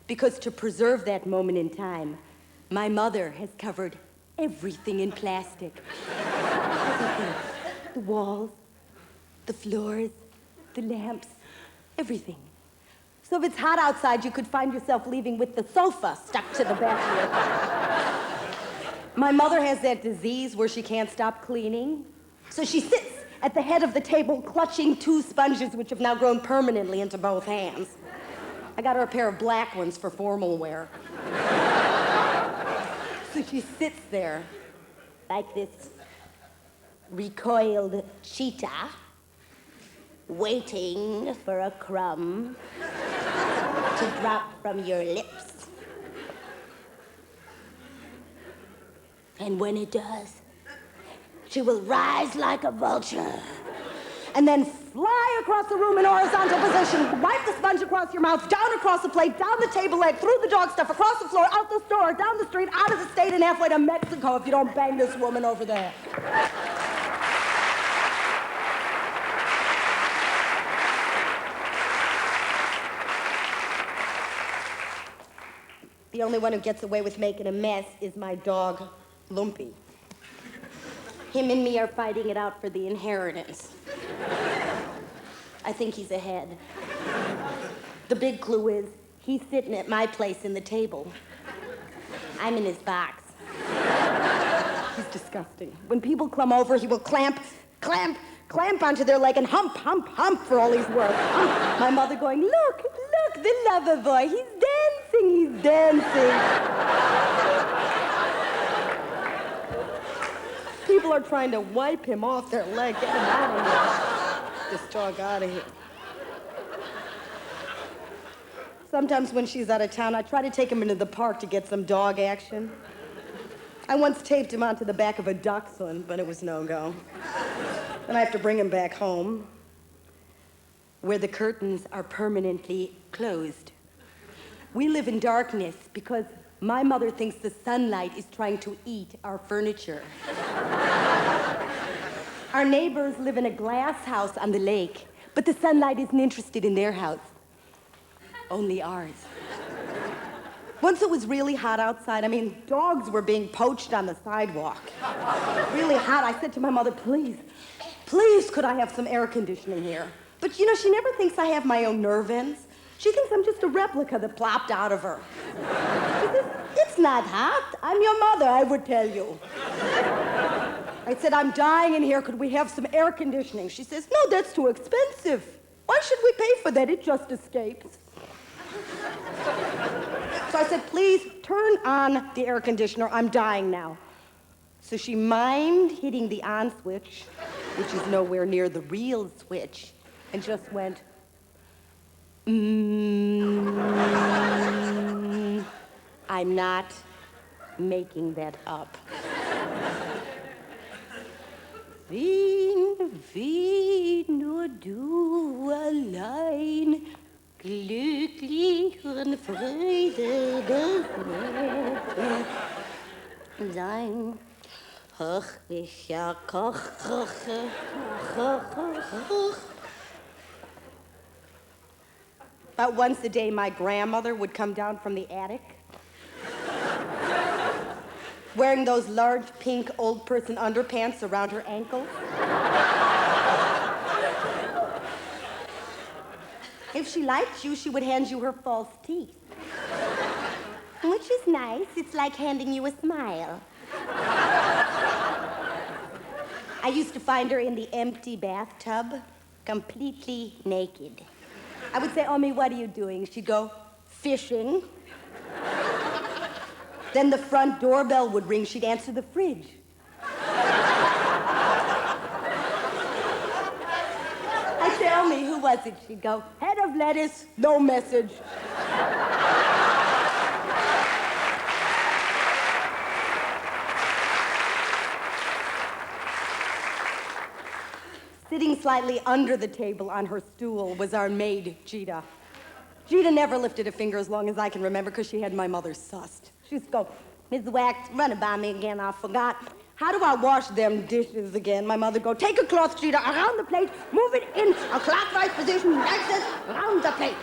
Because to preserve that moment in time, my mother has covered everything in plastic. Everything. The walls, the floors, the lamps, everything. So if it's hot outside, you could find yourself leaving with the sofa stuck to the back of your car. My mother has that disease where she can't stop cleaning. So she sits at the head of the table clutching 2 sponges which have now grown permanently into both hands. I got her a pair of black ones for formal wear. So she sits there like this recoiled cheetah, waiting for a crumb to drop from your lips. And when it does, she will rise like a vulture and then fly across the room in horizontal position, wipe the sponge across your mouth, down across the plate, down the table leg, through the dog stuff, across the floor, out the store, down the street, out of the state, and halfway to Mexico if you don't bang this woman over there. The only one who gets away with making a mess is my dog, Lumpy. Him and me are fighting it out for the inheritance. I think he's ahead. The big clue is he's sitting at my place in the table. I'm in his box. He's disgusting. When people come over, he will clamp onto their leg and hump for all he's worth. My mother going, look, the lover boy, he's dancing. People are trying to wipe him off their leg. Get him out of here. This dog out of here. Sometimes when she's out of town, I try to take him into the park to get some dog action. I once taped him onto the back of a dachshund, but it was no go. Then I have to bring him back home, where the curtains are permanently closed. We live in darkness because my mother thinks the sunlight is trying to eat our furniture. Our neighbors live in a glass house on the lake, but the sunlight isn't interested in their house. Only ours. Once it was really hot outside. I mean, dogs were being poached on the sidewalk. Really hot. I said to my mother, please, could I have some air conditioning here? But you know, she never thinks I have my own nerve ends. She thinks I'm just a replica that plopped out of her. She says, it's not hot. I'm your mother, I would tell you. I said, I'm dying in here. Could we have some air conditioning? She says, no, that's too expensive. Why should we pay for that? It just escapes. So I said, please turn on the air conditioner. I'm dying now. So she mimed hitting the on switch, which is nowhere near the real switch, and just went, I'm not making that up. Vi nur du allein glücklich One Friday does sein. Hoch, ich ja koche. About once a day, my grandmother would come down from the attic wearing those large pink old person underpants around her ankles. If she liked you, she would hand you her false teeth. Which is nice. It's like handing you a smile. I used to find her in the empty bathtub, completely naked. I would say, Omi, what are you doing? She'd go, fishing. Then the front doorbell would ring. She'd answer the fridge. I'd say, Omi, who was it? She'd go, head of lettuce, no message. Sitting slightly under the table on her stool was our maid, Gita. Gita never lifted a finger as long as I can remember because she had my mother sussed. She used to go, Ms. Wax, run it by me again, I forgot. How do I wash them dishes again? My mother go, take a cloth, Gita, around the plate, move it in a clockwise position, like this, around the plate.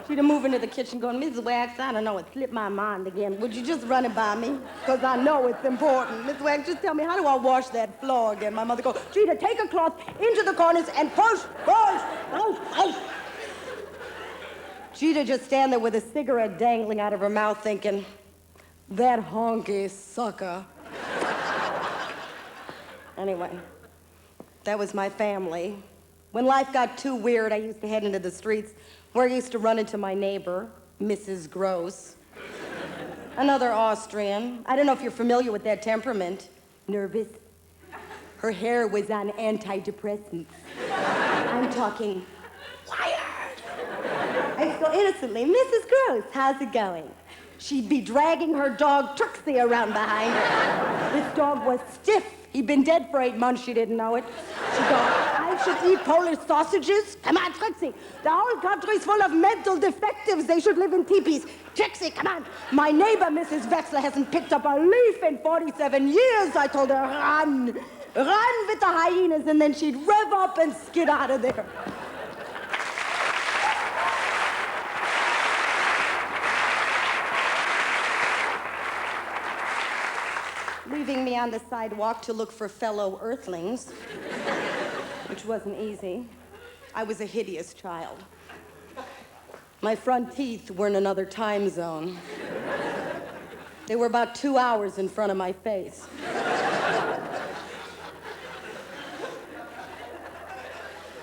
She'd move into the kitchen going, Ms. Wax, I don't know, it slipped my mind again. Would you just run it by me? Because I know it's important. Ms. Wax, just tell me, how do I wash that floor again? My mother goes, Gita, take a cloth into the corners and push. Gita just stand there with a cigarette dangling out of her mouth thinking, that honky sucker. Anyway, that was my family. When life got too weird, I used to head into the streets where I used to run into my neighbor, Mrs. Gross. Another Austrian. I don't know if you're familiar with that temperament. Nervous. Her hair was on antidepressants. I'm talking wired. I'd go innocently, Mrs. Gross, how's it going? She'd be dragging her dog Trixie around behind her. This dog was stiff. He'd been dead for 8 months, she didn't know it. She'd go, I should eat Polish sausages? Come on, Trixie. The whole country's full of mental defectives. They should live in teepees. Trixie, come on. My neighbor, Mrs. Wexler, hasn't picked up a leaf in 47 years. I told her, run. Run with the hyenas. And then she'd rev up and skid out of there. Leaving me on the sidewalk to look for fellow earthlings, which wasn't easy. I was a hideous child. My front teeth were in another time zone. They were about 2 hours in front of my face.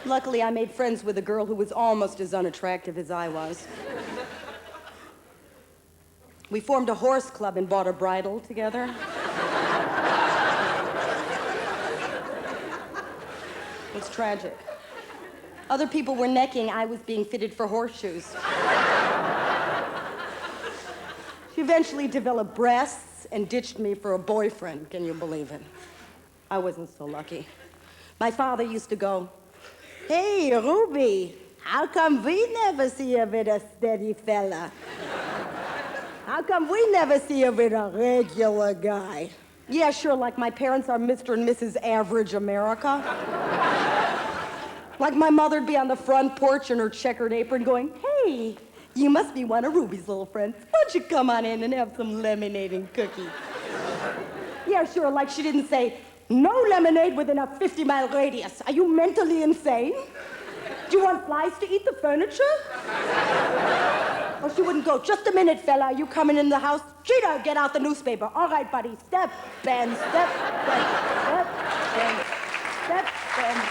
Luckily, I made friends with a girl who was almost as unattractive as I was. We formed a horse club and bought a bridle together. It's tragic. Other people were necking, I was being fitted for horseshoes. She eventually developed breasts and ditched me for a boyfriend, can you believe it? I wasn't so lucky. My father used to go, hey, Ruby, how come we never see you with a steady fella? How come we never see you with a regular guy? Yeah, sure, like my parents are Mr. and Mrs. Average America. Like my mother'd be on the front porch in her checkered apron going, hey, you must be one of Ruby's little friends. Why don't you come on in and have some lemonade and cookies? Yeah, sure, like she didn't say, no lemonade within a 50-mile radius. Are you mentally insane? Do you want flies to eat the furniture? Or she wouldn't go, just a minute, fella, are you coming in the house? Cheetah, get out the newspaper. All right, buddy, step, bend, step, bend, step, bend, step, bend.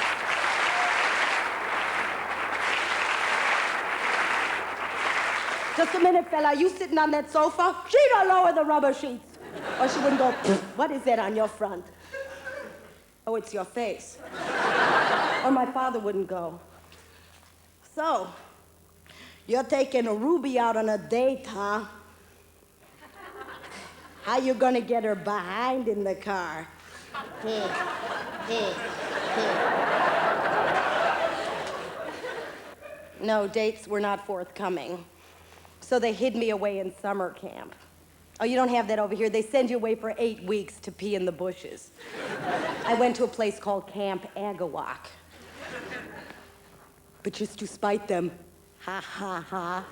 Just a minute, fella, you sitting on that sofa? Cheetah, lower the rubber sheets. Or she wouldn't go, what is that on your front? Oh, it's your face. Or my father wouldn't go, so, you're taking a Ruby out on a date, huh? How you gonna get her behind in the car? No, dates were not forthcoming. So they hid me away in summer camp. Oh, you don't have that over here. They send you away for 8 weeks to pee in the bushes. I went to a place called Camp Agawak. But just to spite them, ha ha ha,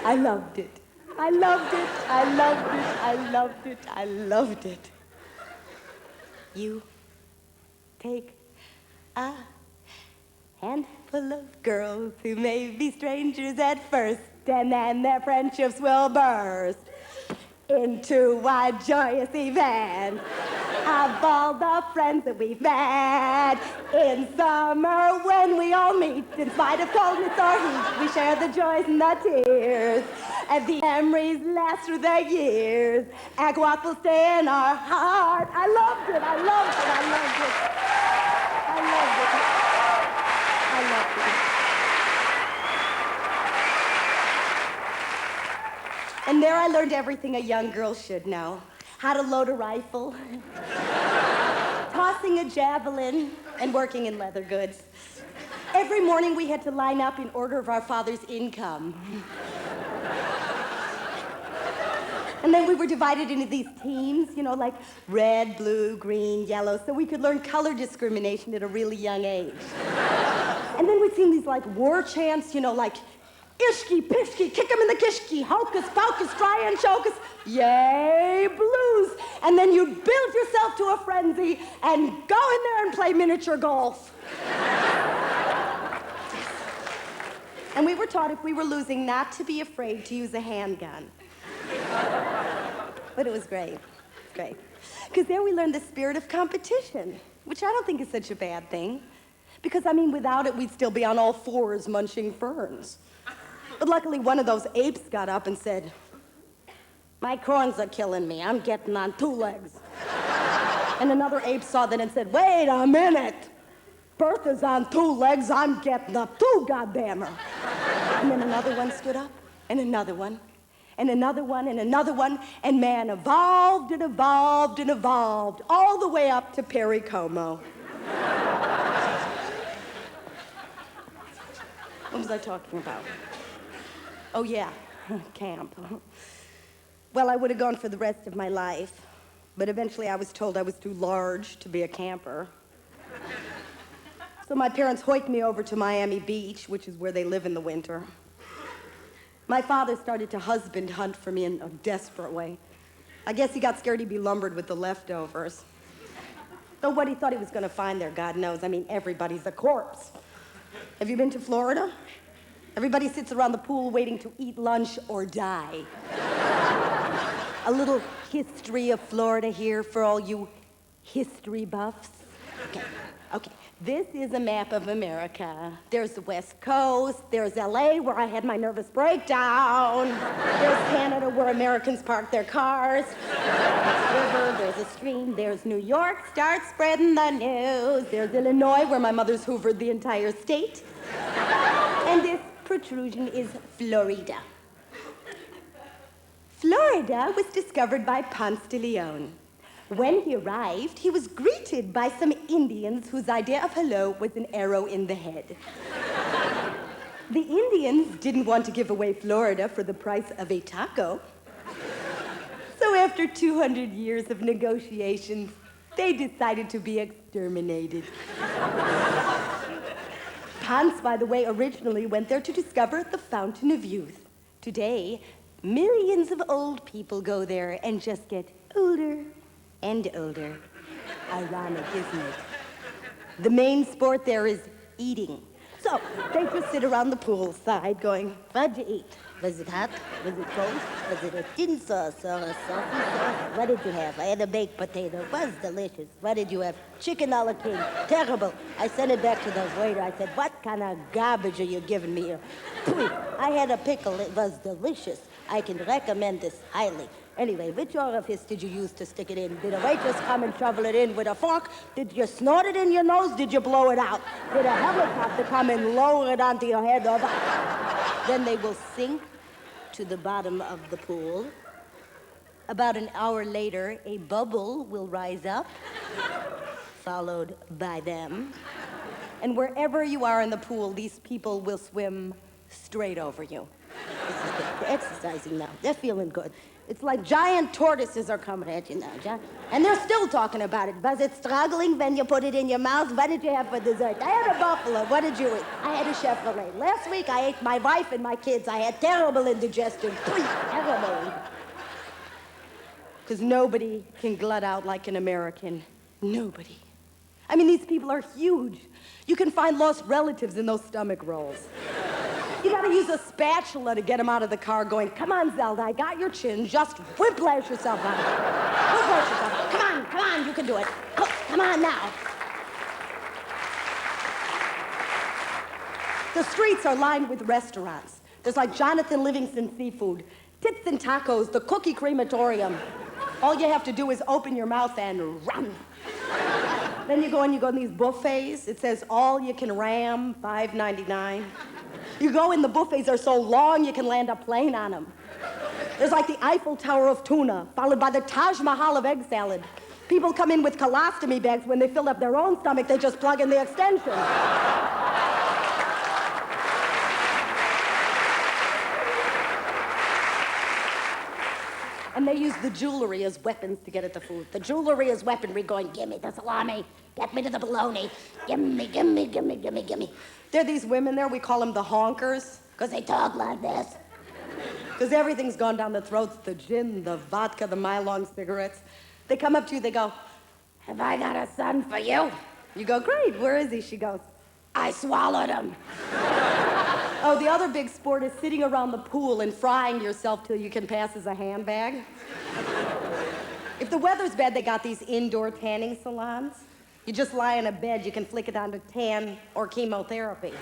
I loved it. I loved it. I loved it. I loved it. I loved it. You take a handful of girls who may be strangers at first, and then their friendships will burst into a joyous event of all the friends that we've met. In summer when we all meet, in spite of coldness or heat, we share the joys and the tears, and the memories last through the years. Agawak will stay in our heart. I loved it, I loved it, I loved it. I loved it. I loved it. And there I learned everything a young girl should know. How to load a rifle, tossing a javelin, and working in leather goods. Every morning we had to line up in order of our father's income. And then we were divided into these teams, you know, like red, blue, green, yellow, so we could learn color discrimination at a really young age. And then we'd sing these like war chants, you know, like Ishki, pishki, kick him in the kishki, hocus pocus, try and choke us, yay, blues. And then you'd build yourself to a frenzy and go in there and play miniature golf. And we were taught if we were losing not to be afraid to use a handgun. But it was great, great. Because there we learned the spirit of competition, which I don't think is such a bad thing. Because, I mean, without it, we'd still be on all fours munching ferns. But luckily, one of those apes got up and said, "My corns are killing me. I'm getting on 2 legs." And another ape saw that and said, "Wait a minute. Bertha's on 2 legs. I'm getting up too, goddammit." And then another one stood up, and another one, and another one, and another one, and man evolved and evolved and evolved all the way up to Perry Como. What was I talking about? Oh, yeah, camp. Well, I would have gone for the rest of my life, but eventually I was told I was too large to be a camper. So my parents hoiked me over to Miami Beach, which is where they live in the winter. My father started to husband hunt for me in a desperate way. I guess he got scared he'd be lumbered with the leftovers. Though what he thought he was going to find there, God knows. I mean, everybody's a corpse. Have you been to Florida? Everybody sits around the pool waiting to eat lunch or die. A little history of Florida here for all you history buffs. Okay. This is a map of America. There's the West Coast, there's LA where I had my nervous breakdown, there's Canada where Americans park their cars, there's a river, there's a stream, there's New York, start spreading the news, there's Illinois where my mother's hoovered the entire state, and this protrusion is Florida. Florida was discovered by Ponce de Leon. When he arrived, he was greeted by some Indians whose idea of hello was an arrow in the head. The Indians didn't want to give away Florida for the price of a taco. So after 200 years of negotiations, they decided to be exterminated. Ponce, by the way, originally went there to discover the Fountain of Youth. Today, millions of old people go there and just get older and older. Ironic, isn't it? The main sport there is eating. So they just sit around the poolside going, "What'd you eat? Was it hot? Was it cold? Was it a thin sauce or a salty sauce? What did you have? I had a baked potato. It was delicious. What did you have? Chicken a la king. Terrible. I sent it back to the waiter. I said, what kind of garbage are you giving me here? Pooey. I had a pickle. It was delicious. I can recommend this highly. Anyway, which orifice did you use to stick it in? Did a waitress come and shovel it in with a fork? Did you snort it in your nose? Did you blow it out? Did a helicopter come and lower it onto your head? Then they will sink to the bottom of the pool. About an hour later, a bubble will rise up, followed by them. And wherever you are in the pool, these people will swim straight over you. They're exercising now. They're feeling good. It's like giant tortoises are coming at you now, and they're still talking about it. Was it struggling when you put it in your mouth? What did you have for dessert? I had a buffalo. What did you eat? I had a Chevrolet. Last week I ate my wife and my kids. I had terrible indigestion. Terrible. Because nobody can glut out like an American. Nobody. I mean, these people are huge. You can find lost relatives in those stomach rolls. You gotta use a spatula to get them out of the car going, come on, Zelda, I got your chin. Just whiplash yourself out of it. Whiplash yourself. Come on, you can do it. Come on now. The streets are lined with restaurants. There's like Jonathan Livingston Seafood, Tits and Tacos, the Cookie Crematorium. All you have to do is open your mouth and run. Then you go in these buffets. It says all you can ram, $5.99. You go in, the buffets are so long you can land a plane on them. There's like the Eiffel Tower of tuna, followed by the Taj Mahal of egg salad. People come in with colostomy bags. When they fill up their own stomach, they just plug in the extension. And they use the jewelry as weapons to get at the food. The jewelry is weaponry going, give me the salami, get me to the bologna, gimme. There are these women there, we call them the honkers. Because they talk like this. Because everything's gone down the throats, the gin, the vodka, the mile-long cigarettes. They come up to you, they go, Have I got a son for you? you go, great, where is he? She goes, I swallowed him. oh, the other big sport is sitting around the pool and frying yourself till you can pass as a handbag. If the weather's bad, they got these indoor tanning salons. You just lie in a bed, you can flick it on to tan or chemotherapy.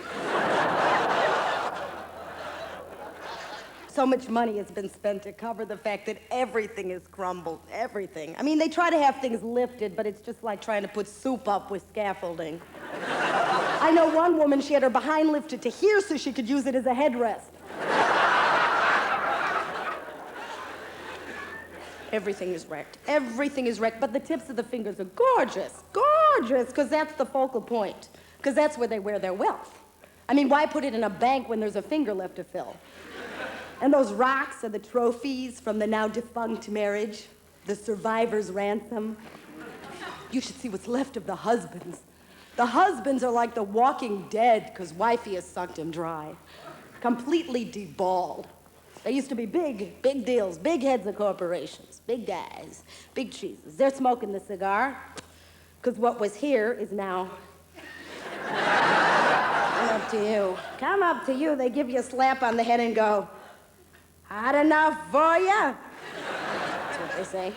So much money has been spent to cover the fact that everything is crumbled, everything. I mean, they try to have things lifted, but it's just like trying to put soup up with scaffolding. I know one woman, she had her behind lifted to here so she could use it as a headrest. Everything is wrecked. Everything is wrecked, but the tips of the fingers are gorgeous, gorgeous, because that's the focal point, because that's where they wear their wealth. I mean, why put it in a bank when there's a finger left to fill? And those rocks are the trophies from the now defunct marriage, the survivor's ransom. You should see what's left of the husbands. The husbands are like the walking dead, because wifey has sucked him dry. Completely deballed. They used to be big, big deals, big heads of corporations, big guys, big cheeses. They're smoking the cigar, because what was here is now come up to you. Come up to you. They give you a slap on the head and go, hot enough for ya? That's what they say.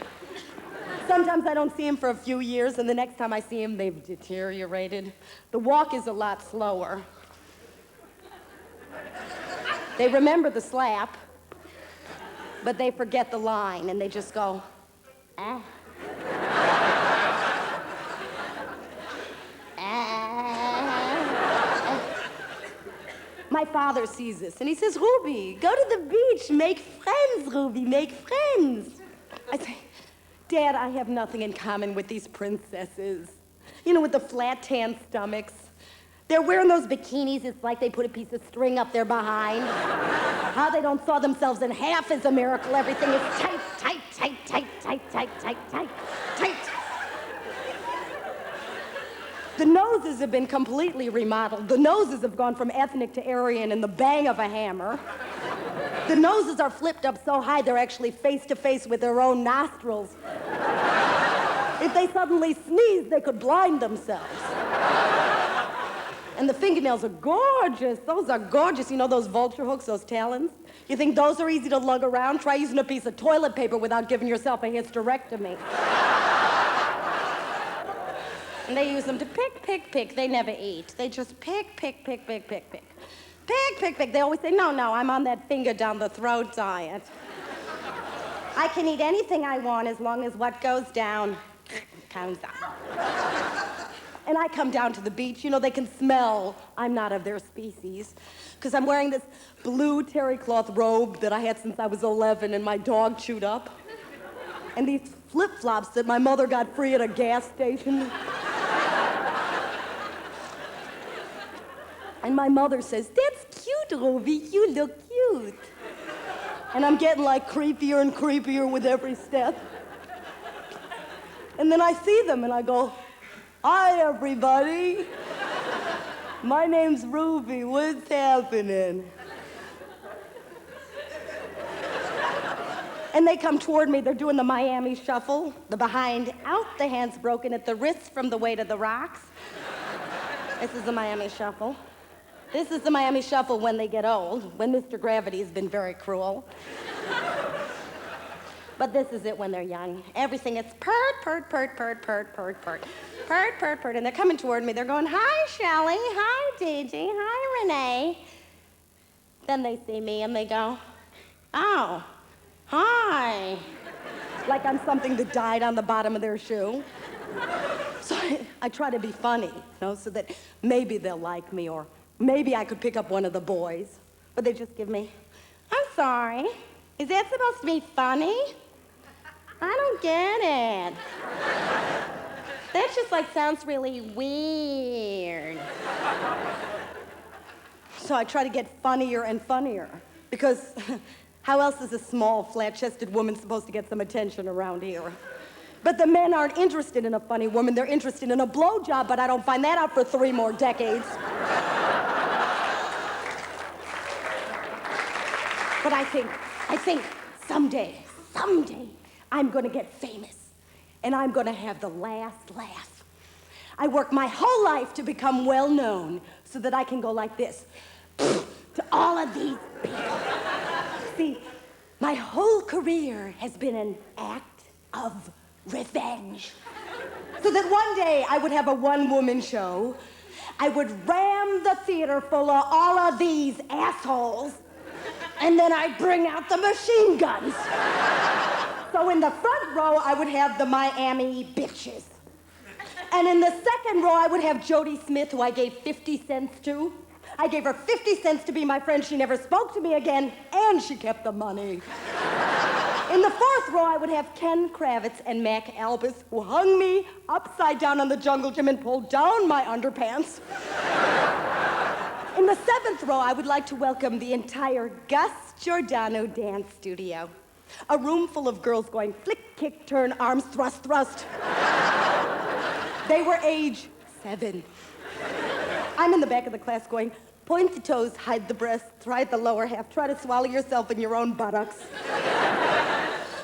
Sometimes I don't see him for a few years, and the next time I see him, they've deteriorated. The walk is a lot slower. They remember the slap, but they forget the line, and they just go, ah. My father sees this, and he says, Ruby, go to the beach, make friends, Ruby, make friends. I say, Dad, I have nothing in common with these princesses. You know, with the flat tan stomachs. They're wearing those bikinis, it's like they put a piece of string up their behind. How they don't saw themselves in half is a miracle. Everything is tight, tight, tight, tight, tight, tight, tight, tight, tight. The noses have been completely remodeled. The noses have gone from ethnic to Aryan in the bang of a hammer. The noses are flipped up so high they're actually face to face with their own nostrils. If they suddenly sneeze, they could blind themselves. And the fingernails are gorgeous. Those are gorgeous. You know those vulture hooks, those talons? You think those are easy to lug around? Try using a piece of toilet paper without giving yourself a hysterectomy. And they use them to pick. They never eat. They just pick. Pick. They always say, no, I'm on that finger down the throat diet. I can eat anything I want as long as what goes down comes up. And I come down to the beach, you know, they can smell I'm not of their species, because I'm wearing this blue terry cloth robe that I had since I was 11 and my dog chewed up. And these flip-flops that my mother got free at a gas station. And my mother says, that's cute, Ruby. You look cute. And I'm getting like creepier and creepier with every step. And then I see them and I go, hi, everybody. My name's Ruby. What's happening? And they come toward me. They're doing the Miami shuffle. The behind out, the hands broken at the wrists from the weight of the rocks. This is the Miami shuffle. This is the Miami shuffle when they get old, when Mr. Gravity has been very cruel. But this is it when they're young. Everything is pert, pert, pert, pert, pert, pert, pert. Pert, pert, pert. And they're coming toward me. They're going, hi, Shelley. Hi, Gigi. Hi, Renee. Then they see me and they go, oh, hi. Like I'm something that died on the bottom of their shoe. So I try to be funny, so that maybe they'll like me or maybe I could pick up one of the boys. But they just give me, I'm sorry. Is that supposed to be funny? I don't get it. That just sounds really weird. So I try to get funnier and funnier because how else is a small, flat-chested woman supposed to get some attention around here? But the men aren't interested in a funny woman. They're interested in a blowjob, but I don't find that out for 3 more decades. But I think someday, I'm gonna get famous, and I'm gonna have the last laugh. I work my whole life to become well known so that I can go like this to all of these people. See, my whole career has been an act of revenge. So that one day I would have a one-woman show. I would ram the theater full of all of these assholes, and then I'd bring out the machine guns. So in the front row, I would have the Miami bitches. And in the second row, I would have Jody Smith, who I gave 50 cents to. I gave her 50 cents to be my friend. She never spoke to me again, and she kept the money. In the fourth row, I would have Ken Kravitz and Mac Albus, who hung me upside down on the jungle gym and pulled down my underpants. In the seventh row, I would like to welcome the entire Gus Giordano dance studio. A room full of girls going flick, kick, turn, arms, thrust, thrust. They were age 7. I'm in the back of the class going, point the toes, hide the breasts, hide the lower half, try to swallow yourself in your own buttocks.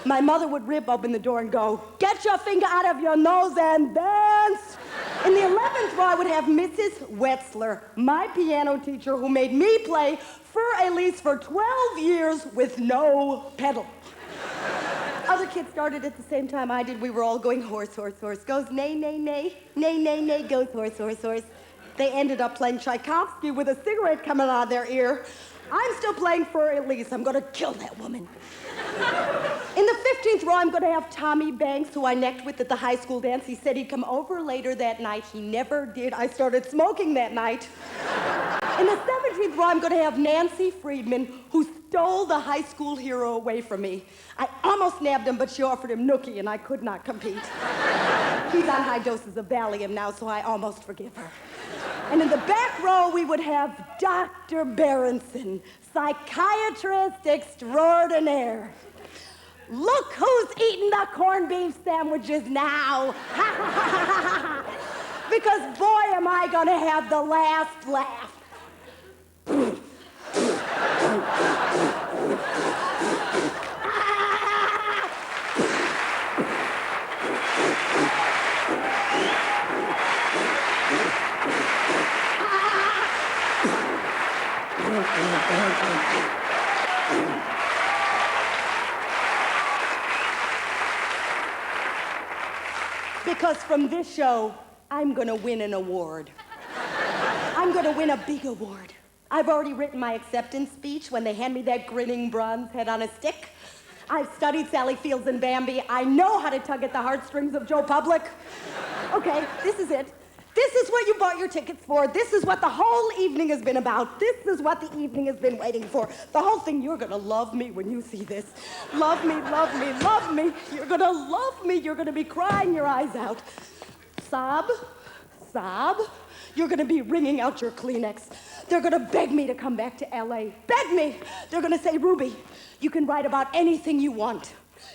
My mother would rip open the door and go, get your finger out of your nose and dance. In the 11th row, I would have Mrs. Wetzler, my piano teacher who made me play Fur Elise for 12 years with no pedal. Other kids started at the same time I did. We were all going horse, horse, horse. Goes nay, nay, nay, nay, nay, nay, goes horse, horse, horse. They ended up playing Tchaikovsky with a cigarette coming out of their ear. I'm still playing Fur Elise. I'm gonna kill that woman. In the 15th row, I'm gonna have Tommy Banks, who I necked with at the high school dance. He said he'd come over later that night. He never did. I started smoking that night. In the 17th row, I'm gonna have Nancy Friedman, who stole the high school hero away from me. I almost nabbed him, but she offered him nookie, and I could not compete. He's on high doses of Valium now, so I almost forgive her. And in the back row, we would have Dr. Berenson, psychiatrist extraordinaire. Look who's eating the corned beef sandwiches now. Because boy, am I gonna have the last laugh. Because from this show, I'm gonna win an award. I'm gonna win a big award. I've already written my acceptance speech when they hand me that grinning bronze head on a stick. I've studied Sally Fields and Bambi. I know how to tug at the heartstrings of Joe Public. Okay, this is it. This is what you bought your tickets for. This is what the whole evening has been about. This is what the evening has been waiting for. The whole thing, you're gonna love me when you see this. Love me, love me, love me. You're gonna love me. You're gonna be crying your eyes out. Sob, sob. You're gonna be wringing out your Kleenex. They're gonna beg me to come back to LA. Beg me! They're gonna say, Ruby, you can write about anything you want.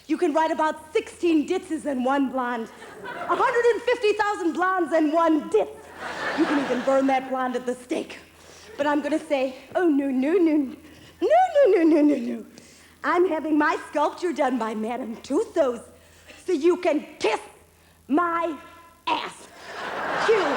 You can write about 16 ditzes and one blonde. 150,000 blondes and one ditz. You can even burn that blonde at the stake. But I'm gonna say, oh, no, no, no. No, no, no, no, no, no. I'm having my sculpture done by Madame Tussauds so you can kiss my ass. Cue.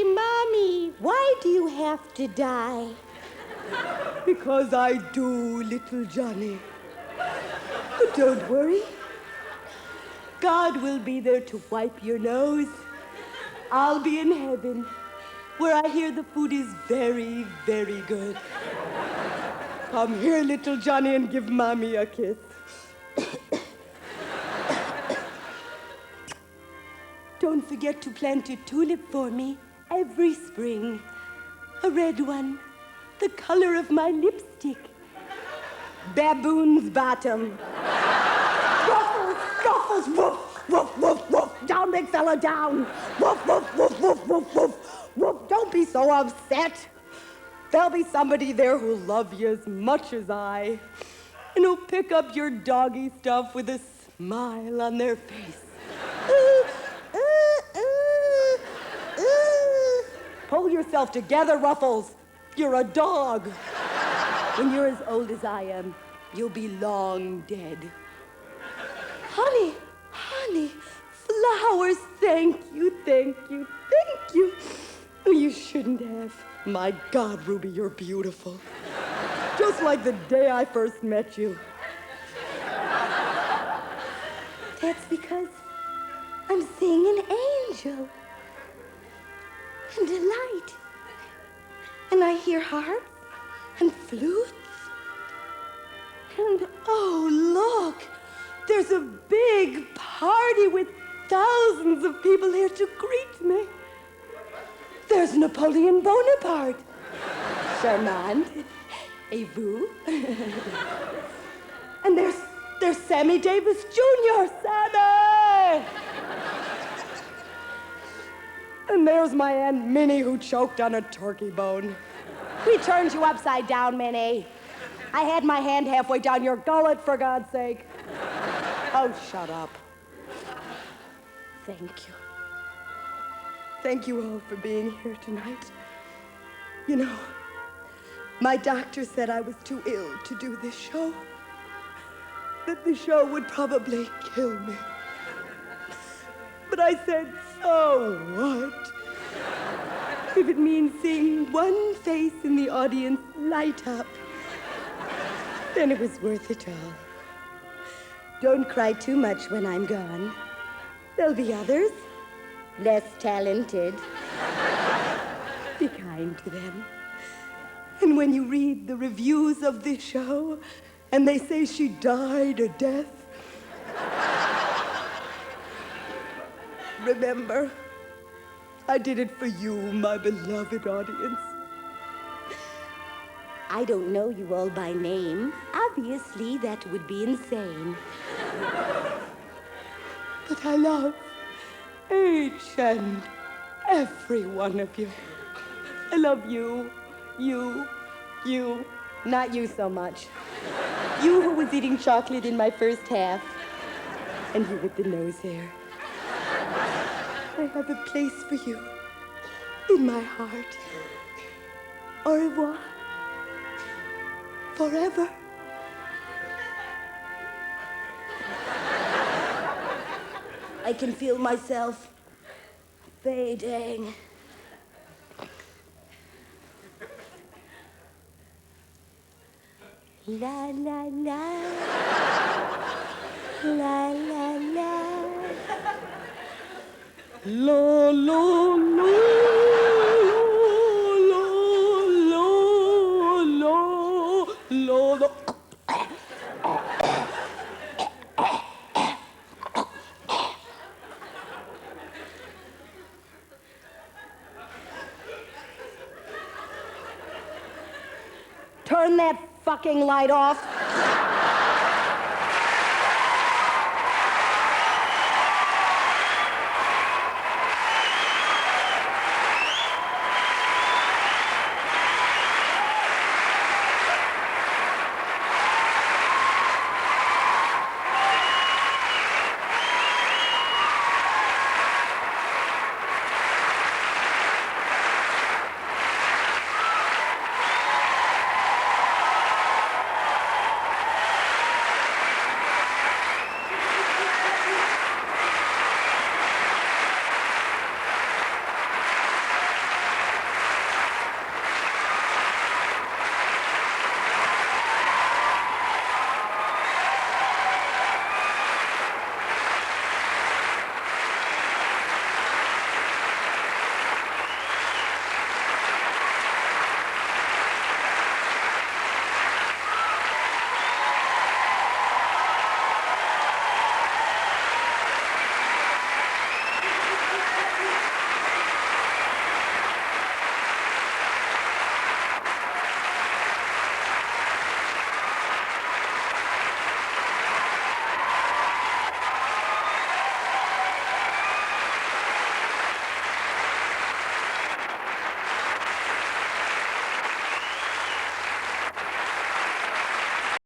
Mommy, why do you have to die? Because I do, little Johnny. But don't worry. God will be there to wipe your nose. I'll be in heaven, where I hear the food is very, very good. Come here, little Johnny, and give Mommy a kiss. Don't forget to plant a tulip for me every spring. A red one, the color of my lipstick. Baboon's bottom. Ruffles, ruffles, woof, woof, woof, woof. Down, big fella, down. Woof, woof, woof, woof, woof, woof. Woof, don't be so upset. There'll be somebody there who'll love you as much as I, and who'll pick up your doggy stuff with a smile on their face. Pull yourself together, Ruffles. You're a dog. When you're as old as I am, you'll be long dead. Honey, flowers, thank you, thank you, thank you. Oh, you shouldn't have. My God, Ruby, you're beautiful. Just like the day I first met you. That's because I'm seeing an angel. And a light. And I hear harps and flutes. And oh, look, there's a big party with thousands of people here to greet me. There's Napoleon Bonaparte. Charmant. Et vous? And there's Sammy Davis Jr. Sammy! And there's my Aunt Minnie who choked on a turkey bone. We turned you upside down, Minnie. I had my hand halfway down your gullet, for God's sake. Oh, shut up. Thank you. Thank you all for being here tonight. You know, my doctor said I was too ill to do this show. That the show would probably kill me. But I said, so what? If it means seeing one face in the audience light up, then it was worth it all. Don't cry too much when I'm gone. There'll be others, less talented. Be kind to them. And when you read the reviews of this show, and they say she died a death, remember, I did it for you, my beloved audience. I don't know you all by name. Obviously, that would be insane. But I love each and every one of you. I love you. Not you so much. You who was eating chocolate in my first half. And you with the nose hair. I have a place for you in my heart. Au revoir. Forever. I can feel myself fading. La la la. La la la. Lo lo lo lo lo lo lo. turn that fucking light off.